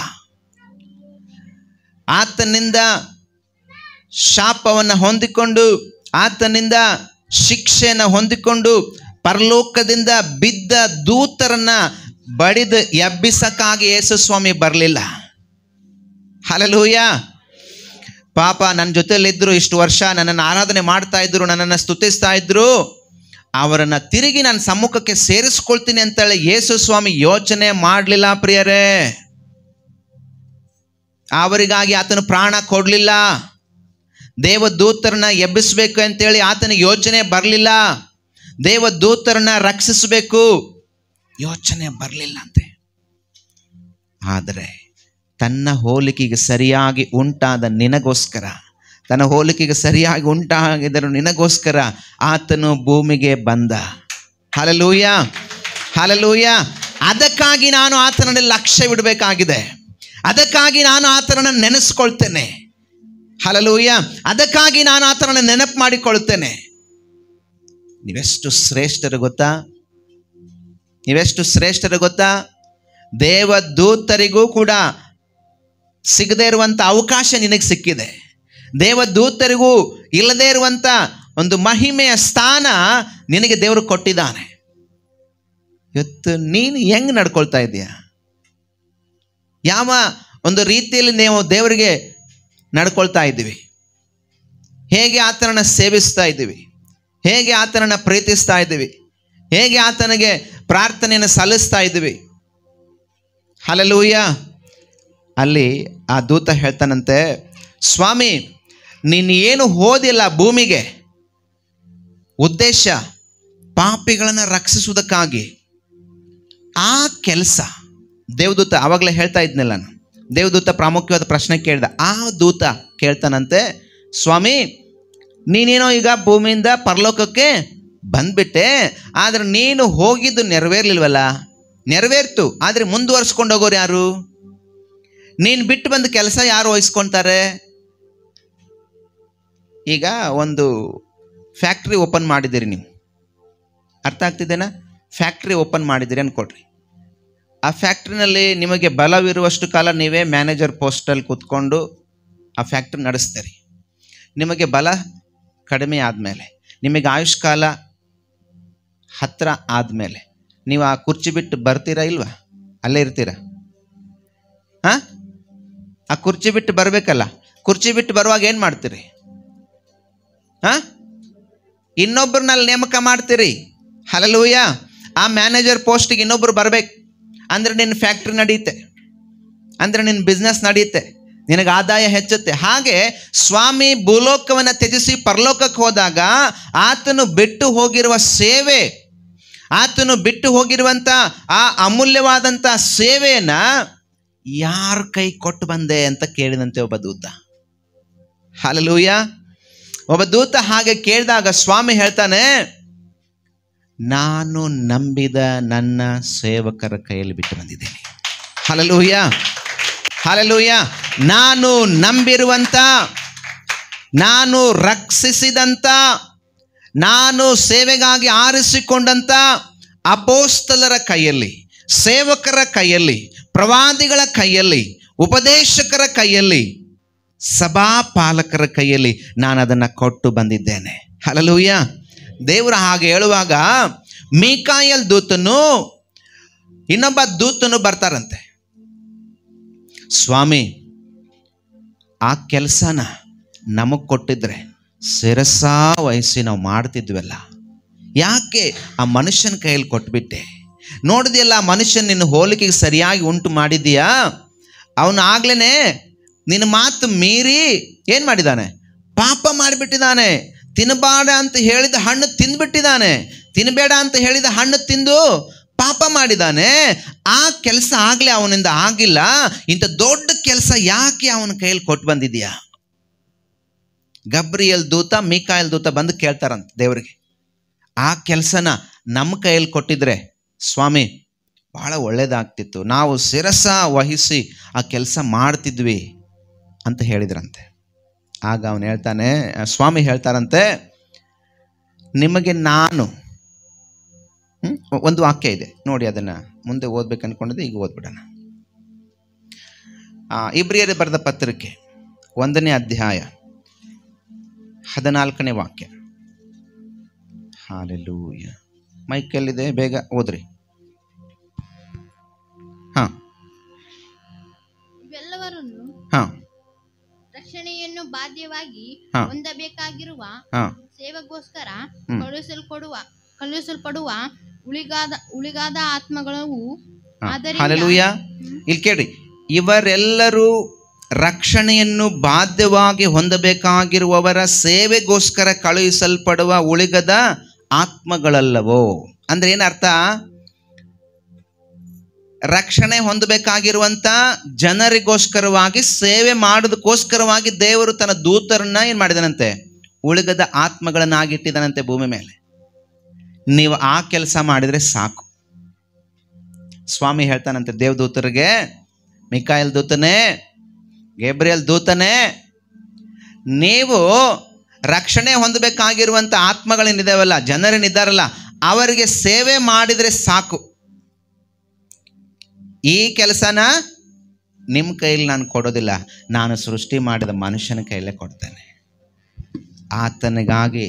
ಆತನಿಂದ ಶಾಪವನ್ನು ಹೊಂದಿಕೊಂಡು, ಆತನಿಂದ ಶಿಕ್ಷೆಯನ್ನು ಹೊಂದಿಕೊಂಡು, ಪರಲೋಕದಿಂದ ಬಿದ್ದ ದೂತರನ್ನ ಬಡಿದು ಎಬ್ಬಿಸಕ್ಕಾಗಿ ಯೇಸು ಸ್ವಾಮಿ ಬರಲಿಲ್ಲ. ಹಲ್ಲೆಲೂಯಾ. ಪಾಪ ನನ್ನ ಜೊತೆಯಲ್ಲಿದ್ದರು, ಇಷ್ಟು ವರ್ಷ ನನ್ನನ್ನು ಆರಾಧನೆ ಮಾಡ್ತಾ ಇದ್ರು, ನನ್ನನ್ನು ಸ್ತುತಿಸ್ತಾ ಇದ್ರು, ಅವರನ್ನು ತಿರುಗಿ ನನ್ನ ಸಮ್ಮುಖಕ್ಕೆ ಸೇರಿಸ್ಕೊಳ್ತೀನಿ ಅಂತೇಳಿ ಯೇಸು ಸ್ವಾಮಿ ಯೋಚನೆ ಮಾಡಲಿಲ್ಲ ಪ್ರಿಯರೇ. ಅವರಿಗಾಗಿ ಆತನು ಪ್ರಾಣ ಕೊಡಲಿಲ್ಲ. ದೇವದೂತರನ್ನ ಎಬ್ಬಿಸಬೇಕು ಅಂತೇಳಿ ಆತನಿಗೆ ಯೋಚನೆ ಬರಲಿಲ್ಲ. ದೇವದೂತರನ್ನ ರಕ್ಷಿಸಬೇಕು ಯೋಚನೆ ಬರಲಿಲ್ಲ ಅಂತೆ. ಆದರೆ ತನ್ನ ಹೋಲಿಕೆಗೆ ಸರಿಯಾಗಿ ಉಂಟಾದ ನಿನಗೋಸ್ಕರ, ತನ್ನ ಹೋಲಿಕೆಗೆ ಸರಿಯಾಗಿ ಉಂಟಾಗಿದ್ದರು ನಿನಗೋಸ್ಕರ ಆತನು ಭೂಮಿಗೆ ಬಂದ. Hallelujah, hallelujah. ಅದಕ್ಕಾಗಿ ನಾನು ಆತನಲ್ಲಿ ಲಕ್ಷ್ಯವಿಡಬೇಕಾಗಿದೆ. ಅದಕ್ಕಾಗಿ ನಾನು ಆತನನ್ನು ನೆನೆಸ್ಕೊಳ್ತೇನೆ. ಹಲ್ಲೆಲೂಯಾ. ಅದಕ್ಕಾಗಿ ನಾನು ಆತನನ್ನು ನೆನಪು ಮಾಡಿಕೊಳ್ತೇನೆ. ನೀವೆಷ್ಟು ಶ್ರೇಷ್ಠರು ಗೊತ್ತಾ? ನೀವೆಷ್ಟು ಶ್ರೇಷ್ಠರು ಗೊತ್ತಾ? ದೇವದೂತರಿಗೂ ಕೂಡ ಸಿಗದೇ ಇರುವಂಥ ಅವಕಾಶ ನಿನಗೆ ಸಿಕ್ಕಿದೆ. ದೇವದೂತರಿಗೂ ಇಲ್ಲದೇ ಇರುವಂಥ ಒಂದು ಮಹಿಮೆಯ ಸ್ಥಾನ ನಿನಗೆ ದೇವರು ಕೊಟ್ಟಿದ್ದಾನೆ. ಇವತ್ತು ನೀನು ಹೆಂಗೆ ನಡ್ಕೊಳ್ತಾ ಇದೆಯಾ? ಯಾವ ಒಂದು ರೀತಿಯಲ್ಲಿ ನೀವು ದೇವರಿಗೆ ನಡ್ಕೊಳ್ತಾ ಇದ್ದೀವಿ? ಹೇಗೆ ಆತನನ್ನು ಸೇವಿಸ್ತಾ ಇದ್ದೀವಿ? ಹೇಗೆ ಆತನನ್ನು ಪ್ರೀತಿಸ್ತಾ ಇದ್ದೀವಿ? ಹೇಗೆ ಆತನಿಗೆ ಪ್ರಾರ್ಥನೆಯನ್ನು ಸಲ್ಲಿಸ್ತಾ ಇದ್ದೀವಿ? ಹಲ್ಲೆಲೂಯಾ. ಅಲ್ಲಿ ಆ ದೂತ ಹೇಳ್ತಾನಂತೆ, ಸ್ವಾಮಿ, ನೀನು ಏನು ಹೋದಿಲ್ಲ ಭೂಮಿಗೆ, ಉದ್ದೇಶ ಪಾಪಿಗಳನ್ನು ರಕ್ಷಿಸುವುದಕ್ಕಾಗಿ. ಆ ಕೆಲಸ ದೇವದೂತ ಆವಾಗಲೇ ಹೇಳ್ತಾ ಇದ್ನಲ್ಲ ನಾನು, ದೇವದೂತ ಪ್ರಾಮುಖ್ಯವಾದ ಪ್ರಶ್ನೆ ಕೇಳಿದ. ಆ ದೂತ ಕೇಳ್ತಾನಂತೆ, ಸ್ವಾಮಿ, ನೀನೇನೋ ಈಗ ಭೂಮಿಯಿಂದ ಪರಲೋಕಕ್ಕೆ ಬಂದ್ಬಿಟ್ಟೆ, ಆದರೆ ನೀನು ಹೋಗಿದ್ದು ನೆರವೇರ್ಲಿಲ್ವಲ್ಲ? ನೆರವೇರ್ತು, ಆದರೆ ಮುಂದುವರ್ಸ್ಕೊಂಡು ಹೋಗೋರು ಯಾರು? ನೀನು ಬಿಟ್ಟು ಬಂದ ಕೆಲಸ ಯಾರು ವಹಿಸ್ಕೊಳ್ತಾರೆ? ಈಗ ಒಂದು ಫ್ಯಾಕ್ಟ್ರಿ ಓಪನ್ ಮಾಡಿದ್ದೀರಿ ನೀವು, ಅರ್ಥ ಆಗ್ತಿದ್ದೇನಾ? ಫ್ಯಾಕ್ಟ್ರಿ ಓಪನ್ ಮಾಡಿದ್ದೀರಿ ಅಂದ್ಕೊಳ್ರಿ. ಆ ಫ್ಯಾಕ್ಟ್ರಿನಲ್ಲಿ ನಿಮಗೆ ಬಲವಿರುವಷ್ಟು ಕಾಲ ನೀವೇ ಮ್ಯಾನೇಜರ್ ಪೋಸ್ಟಲ್ಲಿ ಕೂತ್ಕೊಂಡು ಆ ಫ್ಯಾಕ್ಟ್ರಿ ನಡೆಸ್ತೀರಿ. ನಿಮಗೆ ಬಲ ಕಡಿಮೆ ಆದಮೇಲೆ, ನಿಮಗೆ ಆಯುಷ್ಕಾಲ ಹತ್ತಿರ ಆದಮೇಲೆ ನೀವು ಆ ಕುರ್ಚಿ ಬಿಟ್ಟು ಬರ್ತೀರಾ ಇಲ್ವಾ? ಅಲ್ಲೇ ಇರ್ತೀರಾ? ಹಾಂ, ಆ ಕುರ್ಚಿ ಬಿಟ್ಟು ಬರಬೇಕಲ್ಲ. ಕುರ್ಚಿ ಬಿಟ್ಟು ಬರುವಾಗ ಏನು ಮಾಡ್ತೀರಿ? ಹಾಂ, ಇನ್ನೊಬ್ಬರನ್ನಲ್ಲಿ ನೇಮಕ ಮಾಡ್ತೀರಿ. ಹಲ್ಲೆಲೂಯಾ. ಆ ಮ್ಯಾನೇಜರ್ ಪೋಸ್ಟಿಗೆ ಇನ್ನೊಬ್ಬರು ಬರಬೇಕು ಅಂದರೆ ನಿನ್ನ ಫ್ಯಾಕ್ಟ್ರಿ ನಡೆಯುತ್ತೆ, ಅಂದರೆ ನಿನ್ನ ಬಿಸ್ನೆಸ್ ನಡೆಯುತ್ತೆ, ನಿನಗೆ ಆದಾಯ ಹೆಚ್ಚುತ್ತೆ. ಹಾಗೆ ಸ್ವಾಮಿ ಭೂಲೋಕವನ್ನು ತ್ಯಜಿಸಿ ಪರಲೋಕಕ್ಕೆ ಹೋದಾಗ ಆತನು ಬಿಟ್ಟು ಹೋಗಿರುವ ಸೇವೆ, ಆತನು ಬಿಟ್ಟು ಹೋಗಿರುವಂಥ ಆ ಅಮೂಲ್ಯವಾದಂಥ ಸೇವೆಯನ್ನು ಯಾರ ಕೈ ಕೊಟ್ಟು ಬಂದೆ ಅಂತ ಕೇಳಿದಂತೆ ಒಬ್ಬ ದೂತ. ಹಲ್ಲೆಲೂಯಾ. ಒಬ್ಬ ದೂತ ಹಾಗೆ ಕೇಳಿದಾಗ ಸ್ವಾಮಿ ಹೇಳ್ತಾನೆ, ನಾನು ನಂಬಿದ ನನ್ನ ಸೇವಕರ ಕೈಯಲ್ಲಿ ಬಿಟ್ಟು ಬಂದಿದ್ದೇನೆ. Hallelujah, hallelujah. ನಾನು ನಂಬಿರುವಂಥ, ನಾನು ರಕ್ಷಿಸಿದಂಥ, ನಾನು ಸೇವೆಗಾಗಿ ಆರಿಸಿಕೊಂಡಂಥ ಅಪೋಸ್ತಲರ ಕೈಯಲ್ಲಿ, ಸೇವಕರ ಕೈಯಲ್ಲಿ, ಪ್ರವಾದಿಗಳ ಕೈಯಲ್ಲಿ, ಉಪದೇಶಕರ ಕೈಯಲ್ಲಿ, ಸಭಾಪಾಲಕರ ಕೈಯಲ್ಲಿ ನಾನು ಅದನ್ನು ಕೊಟ್ಟು ಬಂದಿದ್ದೇನೆ. ಹಲ್ಲೆಲೂಯಾ. ದೇವರು ಹಾಗೆ ಹೇಳುವಾಗ ಮೀಕಾಯಲ್ ದೂತನು ಇನ್ನೊಬ್ಬ ದೂತನು ಬರ್ತಾರಂತೆ. ಸ್ವಾಮಿ ಆ ಕೆಲಸನ ನಮಗೆ ಕೊಟ್ಟಿದ್ರೆ ಶಿರಸಾ ವಹಿಸಿ ನಾವು ಮಾಡ್ತಿದ್ವಲ್ಲ, ಯಾಕೆ ಆ ಮನುಷ್ಯನ ಕೈಯಲ್ಲಿ ಕೊಟ್ಬಿಟ್ಟೆ? ನೋಡಿದೆಯಲ್ಲ, ಆ ಮನುಷ್ಯನ ನಿನ್ನ ಹೋಲಿಕೆಗೆ ಸರಿಯಾಗಿ ಉಂಟು ಮಾಡಿದ್ದೀಯಾ? ಅವನು ಆಗ್ಲೇ ನಿನ್ನ ಮಾತು ಮೀರಿ ಏನು ಮಾಡಿದ್ದಾನೆ? ಪಾಪ ಮಾಡಿಬಿಟ್ಟಿದ್ದಾನೆ. ತಿನ್ನಬೇಡ ಅಂತ ಹೇಳಿದ ಹಣ್ಣು ತಿಂದುಬಿಟ್ಟಿದ್ದಾನೆ. ತಿನ್ನಬೇಡ ಅಂತ ಹೇಳಿದ ಹಣ್ಣು ತಿಂದು ಪಾಪ ಮಾಡಿದ್ದಾನೆ. ಆ ಕೆಲಸ ಆಗಲೇ ಅವನಿಂದ ಆಗಿಲ್ಲ. ಇಂಥ ದೊಡ್ಡ ಕೆಲಸ ಯಾಕೆ ಅವನ ಕೈಯಲ್ಲಿ ಕೊಟ್ಟು ಬಂದಿದೆಯಾ? ಗಬ್ರಿಯಲ್ ದೂತ, ಮೀಕಾಯಲ್ ದೂತ ಬಂದು ಕೇಳ್ತಾರಂತ ದೇವರಿಗೆ, ಆ ಕೆಲಸನ ನಮ್ಮ ಕೈಯಲ್ಲಿ ಕೊಟ್ಟಿದ್ರೆ ಸ್ವಾಮಿ ಭಾಳ ಒಳ್ಳೇದಾಗ್ತಿತ್ತು, ನಾವು ಶಿರಸ ವಹಿಸಿ ಆ ಕೆಲಸ ಮಾಡ್ತಿದ್ವಿ ಅಂತ ಹೇಳಿದ್ರಂತೆ. ಆಗ ಅವನು ಹೇಳ್ತಾನೆ, ಸ್ವಾಮಿ ಹೇಳ್ತಾರಂತೆ, ನಿಮಗೆ ನಾನು ಒಂದು ವಾಕ್ಯ ಇದೆ ನೋಡಿ, ಅದನ್ನು ಮುಂದೆ ಓದ್ಬೇಕು ಅನ್ಕೊಂಡಿದ್ದೆ, ಈಗ ಓದ್ಬಿಡೋಣ. ಇಬ್ರಿಯರಿಗೆ ಬರೆದ ಪತ್ರಿಕೆ 1ನೇ ಅಧ್ಯಾಯ 14ನೇ ವಾಕ್ಯ. ಹಾಲೆಲೂಯ. ಮೈಕಲ್ಲಿದೆ, ಬೇಗ ಓದ್ರಿ. ಇವೆಲ್ಲವರನ್ನು ರಕ್ಷಣೆಯನ್ನು ಬಾಧ್ಯವಾಗಿ ಹೊಂದಬೇಕಾಗಿರುವ ಸೇವೆಗೋಸ್ಕರ ಕಳುಹಿಸಲ್ಪಡುವ ಉಳಿಗಾದ ಆತ್ಮಗಳು. ಹಾಲೆಲೂಯ. ಇಲ್ಲಿ ಕೇಳಿ, ಇವರೆಲ್ಲರೂ ರಕ್ಷಣೆಯನ್ನು ಬಾಧ್ಯವಾಗಿ ಹೊಂದಬೇಕಾಗಿರುವವರ ಸೇವೆಗೋಸ್ಕರ ಕಳುಹಿಸಲ್ಪಡುವ ಉಳಿಗದ ಆತ್ಮಗಳಲ್ಲವೋ? ಅಂದ್ರೆ ಏನರ್ಥ? ರಕ್ಷಣೆ ಹೊಂದಬೇಕಾಗಿರುವಂತ ಜನರಿಗೋಸ್ಕರವಾಗಿ ಸೇವೆ ಮಾಡೋದಕ್ಕೋಸ್ಕರವಾಗಿ ದೇವರು ತನ್ನ ದೂತರನ್ನ ಏನು ಮಾಡಿದನಂತೆ? ಉಳಿಗದ ಆತ್ಮಗಳನ್ನಾಗಿಟ್ಟಿದನಂತೆ ಭೂಮಿ ಮೇಲೆ. ನೀವು ಆ ಕೆಲಸ ಮಾಡಿದರೆ ಸಾಕು. ಸ್ವಾಮಿ ಹೇಳ್ತಾನಂತೆ ದೇವದೂತರಿಗೆ, ಮಿಕಾಯಲ್ ದೂತನೇ, ಗೇಬ್ರಿಯಲ್ ದೂತನೇ, ನೀವು ರಕ್ಷಣೆ ಹೊಂದಬೇಕಾಗಿರುವಂಥ ಆತ್ಮಗಳೇನಿದಾವಲ್ಲ, ಜನರೇನಿದ್ದಾರಲ್ಲ, ಅವರಿಗೆ ಸೇವೆ ಮಾಡಿದರೆ ಸಾಕು. ಈ ಕೆಲಸನ ನಿಮ್ಮ ಕೈಯಲ್ಲಿ ನಾನು ಕೊಡೋದಿಲ್ಲ, ನಾನು ಸೃಷ್ಟಿ ಮಾಡಿದ ಮನುಷ್ಯನ ಕೈಯಲ್ಲೇ ಕೊಡ್ತೇನೆ. ಆತನಿಗಾಗಿ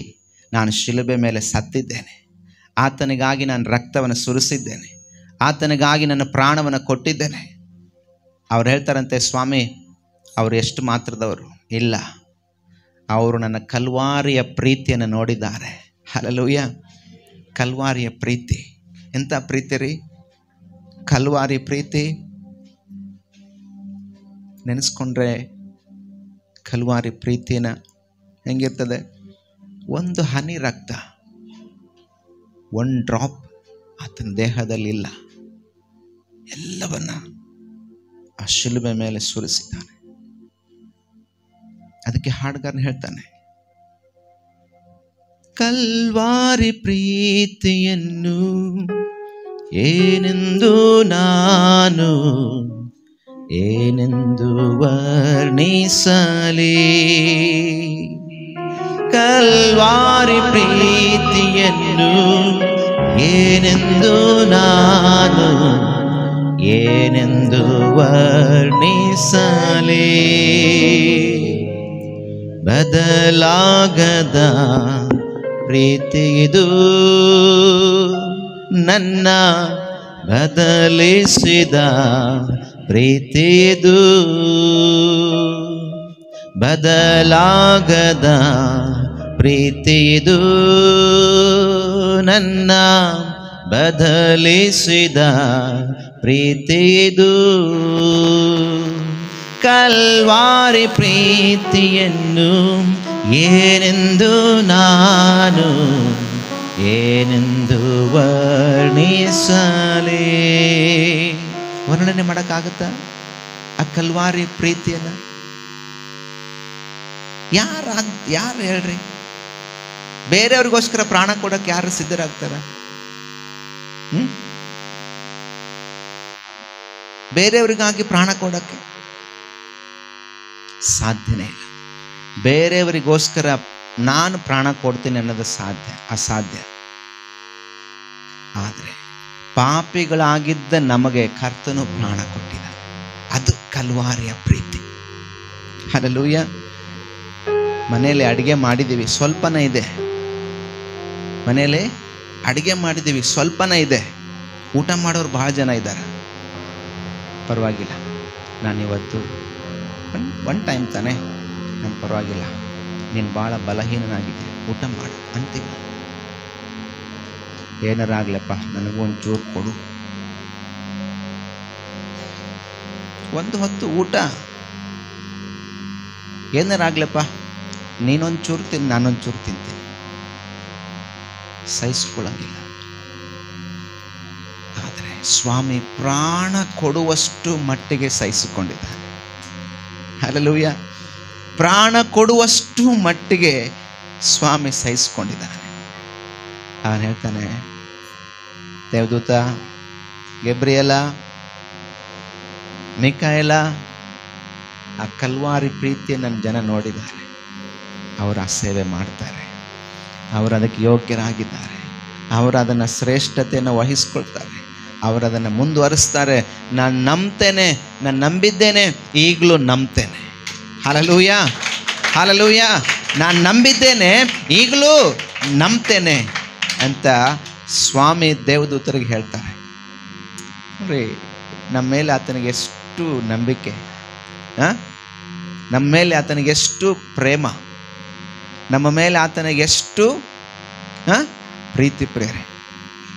ನಾನು ಶಿಲುಬೆ ಮೇಲೆ ಸತ್ತಿದ್ದೇನೆ, ಆತನಿಗಾಗಿ ನಾನು ರಕ್ತವನ್ನು ಸುರಿಸಿದ್ದೇನೆ, ಆತನಿಗಾಗಿ ನನ್ನ ಪ್ರಾಣವನ್ನು ಕೊಟ್ಟಿದ್ದೇನೆ. ಅವ್ರು ಹೇಳ್ತಾರಂತೆ, ಸ್ವಾಮಿ ಅವರು ಎಷ್ಟು ಮಾತ್ರದವರು? ಇಲ್ಲ, ಅವರು ನನ್ನ ಕಲ್ವಾರಿಯ ಪ್ರೀತಿಯನ್ನು ನೋಡಿದ್ದಾರೆ. ಹಲ್ಲೆಲೂಯಾ. ಕಲ್ವಾರಿಯ ಪ್ರೀತಿ ಎಂಥ ಪ್ರೀತಿ ರೀ! ಕಲ್ವಾರಿ ಪ್ರೀತಿ ನೆನೆಸ್ಕೊಂಡ್ರೆ ಕಲ್ವಾರಿ ಪ್ರೀತಿನ ಹೆಂಗಿರ್ತದೆ? ಒಂದು ಹನಿ ರಕ್ತ, ಒಂದು ಡ್ರಾಪ್ ಆತನ ದೇಹದಲ್ಲಿ ಇಲ್ಲ, ಎಲ್ಲವನ್ನ ಆ ಶಿಲುಬೆ ಮೇಲೆ ಸುರಿಸಿದ್ದಾನೆ. ಅದಕ್ಕೆ ಹಾಡುಗಾರನ ಹೇಳ್ತಾನೆ, ಕಲ್ವಾರಿ ಪ್ರೀತಿಯನ್ನು ಏನೆಂದು ನಾನು ವರ್ಣಿಸಲಿ? ಕಲ್ವಾರಿ ಪ್ರೀತಿಯನ್ನು ಏನೆಂದು ನಾನು ವರ್ಣಿಸಲಿ? ಬದಲಾಗದ ಪ್ರೀತಿಯಿದು, ನನ್ನ ಬದಲಿಸಿದ ಪ್ರೀತಿಯಿದು. ಬದಲಾಗದ ಪ್ರೀತಿಯಿದು, ನನ್ನ ಬದಲಿಸಿದ ಪ್ರೀತಿಯಿದು. ಕಲ್ವಾರಿ ಪ್ರೀತಿಯನ್ನು ಏನೆಂದು ನಾನು ವರ್ಣಿಸಲೇ? ವರ್ಣನೆ ಮಾಡೋಕ್ಕಾಗತ್ತಾ ಆ ಕಲ್ವಾರಿ ಪ್ರೀತಿಯನ್ನು? ಯಾರು ಹೇಳ್ರಿ? ಬೇರೆಯವ್ರಿಗೋಸ್ಕರ ಪ್ರಾಣ ಕೊಡಕ್ಕೆ ಯಾರು ಸಿದ್ಧರಾಗ್ತಾರ? ಬೇರೆಯವರಿಗಾಗಿ ಪ್ರಾಣ ಕೊಡಕ್ಕೆ ಸಾಧ್ಯನೇ ಇಲ್ಲ. ಬೇರೆಯವರಿಗೋಸ್ಕರ ನಾನು ಪ್ರಾಣ ಕೊಡ್ತೀನಿ ಅನ್ನೋದು ಅಸಾಧ್ಯ. ಆದರೆ ಪಾಪಿಗಳಾಗಿದ್ದ ನಮಗೆ ಕರ್ತನು ಪ್ರಾಣ ಕೊಟ್ಟಿದ್ದ, ಅದು ಕಲ್ವಾರಿಯ ಪ್ರೀತಿ. ಹಲ್ಲೆಲೂಯಾ. ಮನೆಯಲ್ಲಿ ಅಡುಗೆ ಮಾಡಿದ್ದೀವಿ, ಸ್ವಲ್ಪನೇ ಇದೆ. ಮನೆಯಲ್ಲಿ ಅಡುಗೆ ಮಾಡಿದ್ದೀವಿ, ಸ್ವಲ್ಪನೇ ಇದೆ. ಊಟ ಮಾಡೋರು ಬಹಳ ಜನ ಇದ್ದಾರೆ, ಪರವಾಗಿಲ್ಲ. ನಾನಿವತ್ತು ಒನ್ ಟೈಮ್ ತಾನೇ, ನಾನು ಪರವಾಗಿಲ್ಲ, ನೀನು ಭಾಳ ಬಲಹೀನನಾಗಿದೆ, ಊಟ ಮಾಡು ಅಂತೀವಿ. ಏನಾರಾಗ್ಲಪ್ಪ ನನಗೂ ಒಂಚೂರು ಕೊಡು, ಒಂದು ಹೊತ್ತು ಊಟ, ಏನಾರಾಗ್ಲಪ್ಪ ನೀನೊಂಚೂರು ತಿನ್ನು, ನಾನೊಂಚೂರು ತಿಂತೀನಿ. ಸಹಿಸ್ಕೊಳ್ಳಂಗಿಲ್ಲ. ಆದರೆ ಸ್ವಾಮಿ ಪ್ರಾಣ ಕೊಡುವಷ್ಟು ಮಟ್ಟಿಗೆ ಸಹಿಸಿಕೊಂಡಿದ್ದಾನೆ. ಹಲ್ಲೆಲೂಯಾ. ಪ್ರಾಣ ಕೊಡುವಷ್ಟು ಮಟ್ಟಿಗೆ ಸ್ವಾಮಿ ಸಹಿಸಿಕೊಂಡಿದ್ದಾನೆ. ಅವನು ಹೇಳ್ತಾನೆ, ದೇವದೂತ ಗೇಬ್ರಿಯಲ, ಮಿಕಾಯಲ, ಆ ಕಲ್ವಾರಿ ಪ್ರೀತಿಯ ನನ್ನ ಜನ ನೋಡಿದ್ದಾರೆ, ಅವರು ಆ ಸೇವೆ ಮಾಡ್ತಾರೆ, ಅವರು ಅದಕ್ಕೆ ಯೋಗ್ಯರಾಗಿದ್ದಾರೆ, ಅವರು ಅದನ್ನು ಶ್ರೇಷ್ಠತೆಯನ್ನು ವಹಿಸ್ಕೊಳ್ತಾರೆ, ಅವರು ಅದನ್ನು ಮುಂದುವರಿಸ್ತಾರೆ. ನಾನು ನಂಬ್ತೇನೆ, ನಾನು ನಂಬಿದ್ದೇನೆ, ಈಗಲೂ ನಂಬ್ತೇನೆ. Hallelujah, hallelujah. ನಾನು ನಂಬಿದ್ದೇನೆ, ಈಗಲೂ ನಂಬ್ತೇನೆ ಅಂತ ಸ್ವಾಮಿ ದೇವದೂತರಿಗೆ ಹೇಳ್ತಾರೆ. ನೋಡ್ರಿ, ನಮ್ಮ ಮೇಲೆ ಆತನಿಗೆ ಎಷ್ಟು ನಂಬಿಕೆ, ನಮ್ಮ ಮೇಲೆ ಆತನಿಗೆ ಎಷ್ಟು ಪ್ರೇಮ, ನಮ್ಮ ಮೇಲೆ ಆತನಿಗೆ ಎಷ್ಟು ಪ್ರೀತಿ ಪ್ರೇರೆ.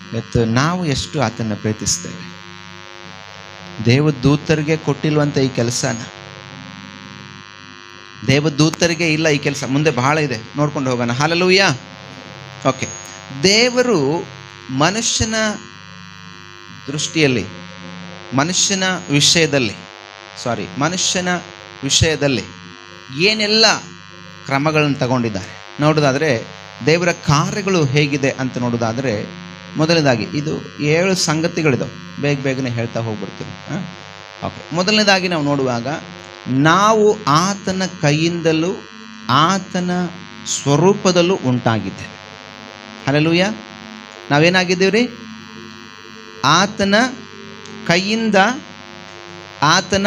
ಇವತ್ತು ನಾವು ಎಷ್ಟು ಆತನ ಪ್ರೀತಿಸ್ತೇವೆ. ದೇವದೂತರಿಗೆ ಕೊಟ್ಟಿಲ್ವಂತ ಈ ಕೆಲಸನ, ದೇವದೂತರಿಗೆ ಇಲ್ಲ ಈ ಕೆಲಸ, ಮುಂದೆ ಬಹಳ ಇದೆ, ನೋಡ್ಕೊಂಡು ಹೋಗೋಣ. ಹಲ್ಲೆಲೂಯಾ. ಓಕೆ, ದೇವರು ಮನುಷ್ಯನ ದೃಷ್ಟಿಯಲ್ಲಿ, ಮನುಷ್ಯನ ವಿಷಯದಲ್ಲಿ ಏನೆಲ್ಲ ಕ್ರಮಗಳನ್ನು ತಗೊಂಡಿದ್ದಾರೆ ನೋಡೋದಾದರೆ, ದೇವರ ಕಾರ್ಯಗಳು ಹೇಗಿದೆ ಅಂತ ನೋಡೋದಾದರೆ, ಮೊದಲನೇದಾಗಿ ಇದು 7 ಸಂಗತಿಗಳಿದಾವೆ, ಬೇಗನೆ ಹೇಳ್ತಾ ಹೋಗ್ಬಿಡ್ತೀವಿ. ಓಕೆ, ಮೊದಲನೇದಾಗಿ ನಾವು ನೋಡುವಾಗ, ನಾವು ಆತನ ಕೈಯಿಂದಲೂ ಆತನ ಸ್ವರೂಪದಲ್ಲೂ ಉಂಟಾಗಿದ್ದೇವೆ. ಹಲ್ಲೆಲೂಯಾ. ನಾವೇನಾಗಿದ್ದೀವಿ ರೀ? ಆತನ ಕೈಯಿಂದ ಆತನ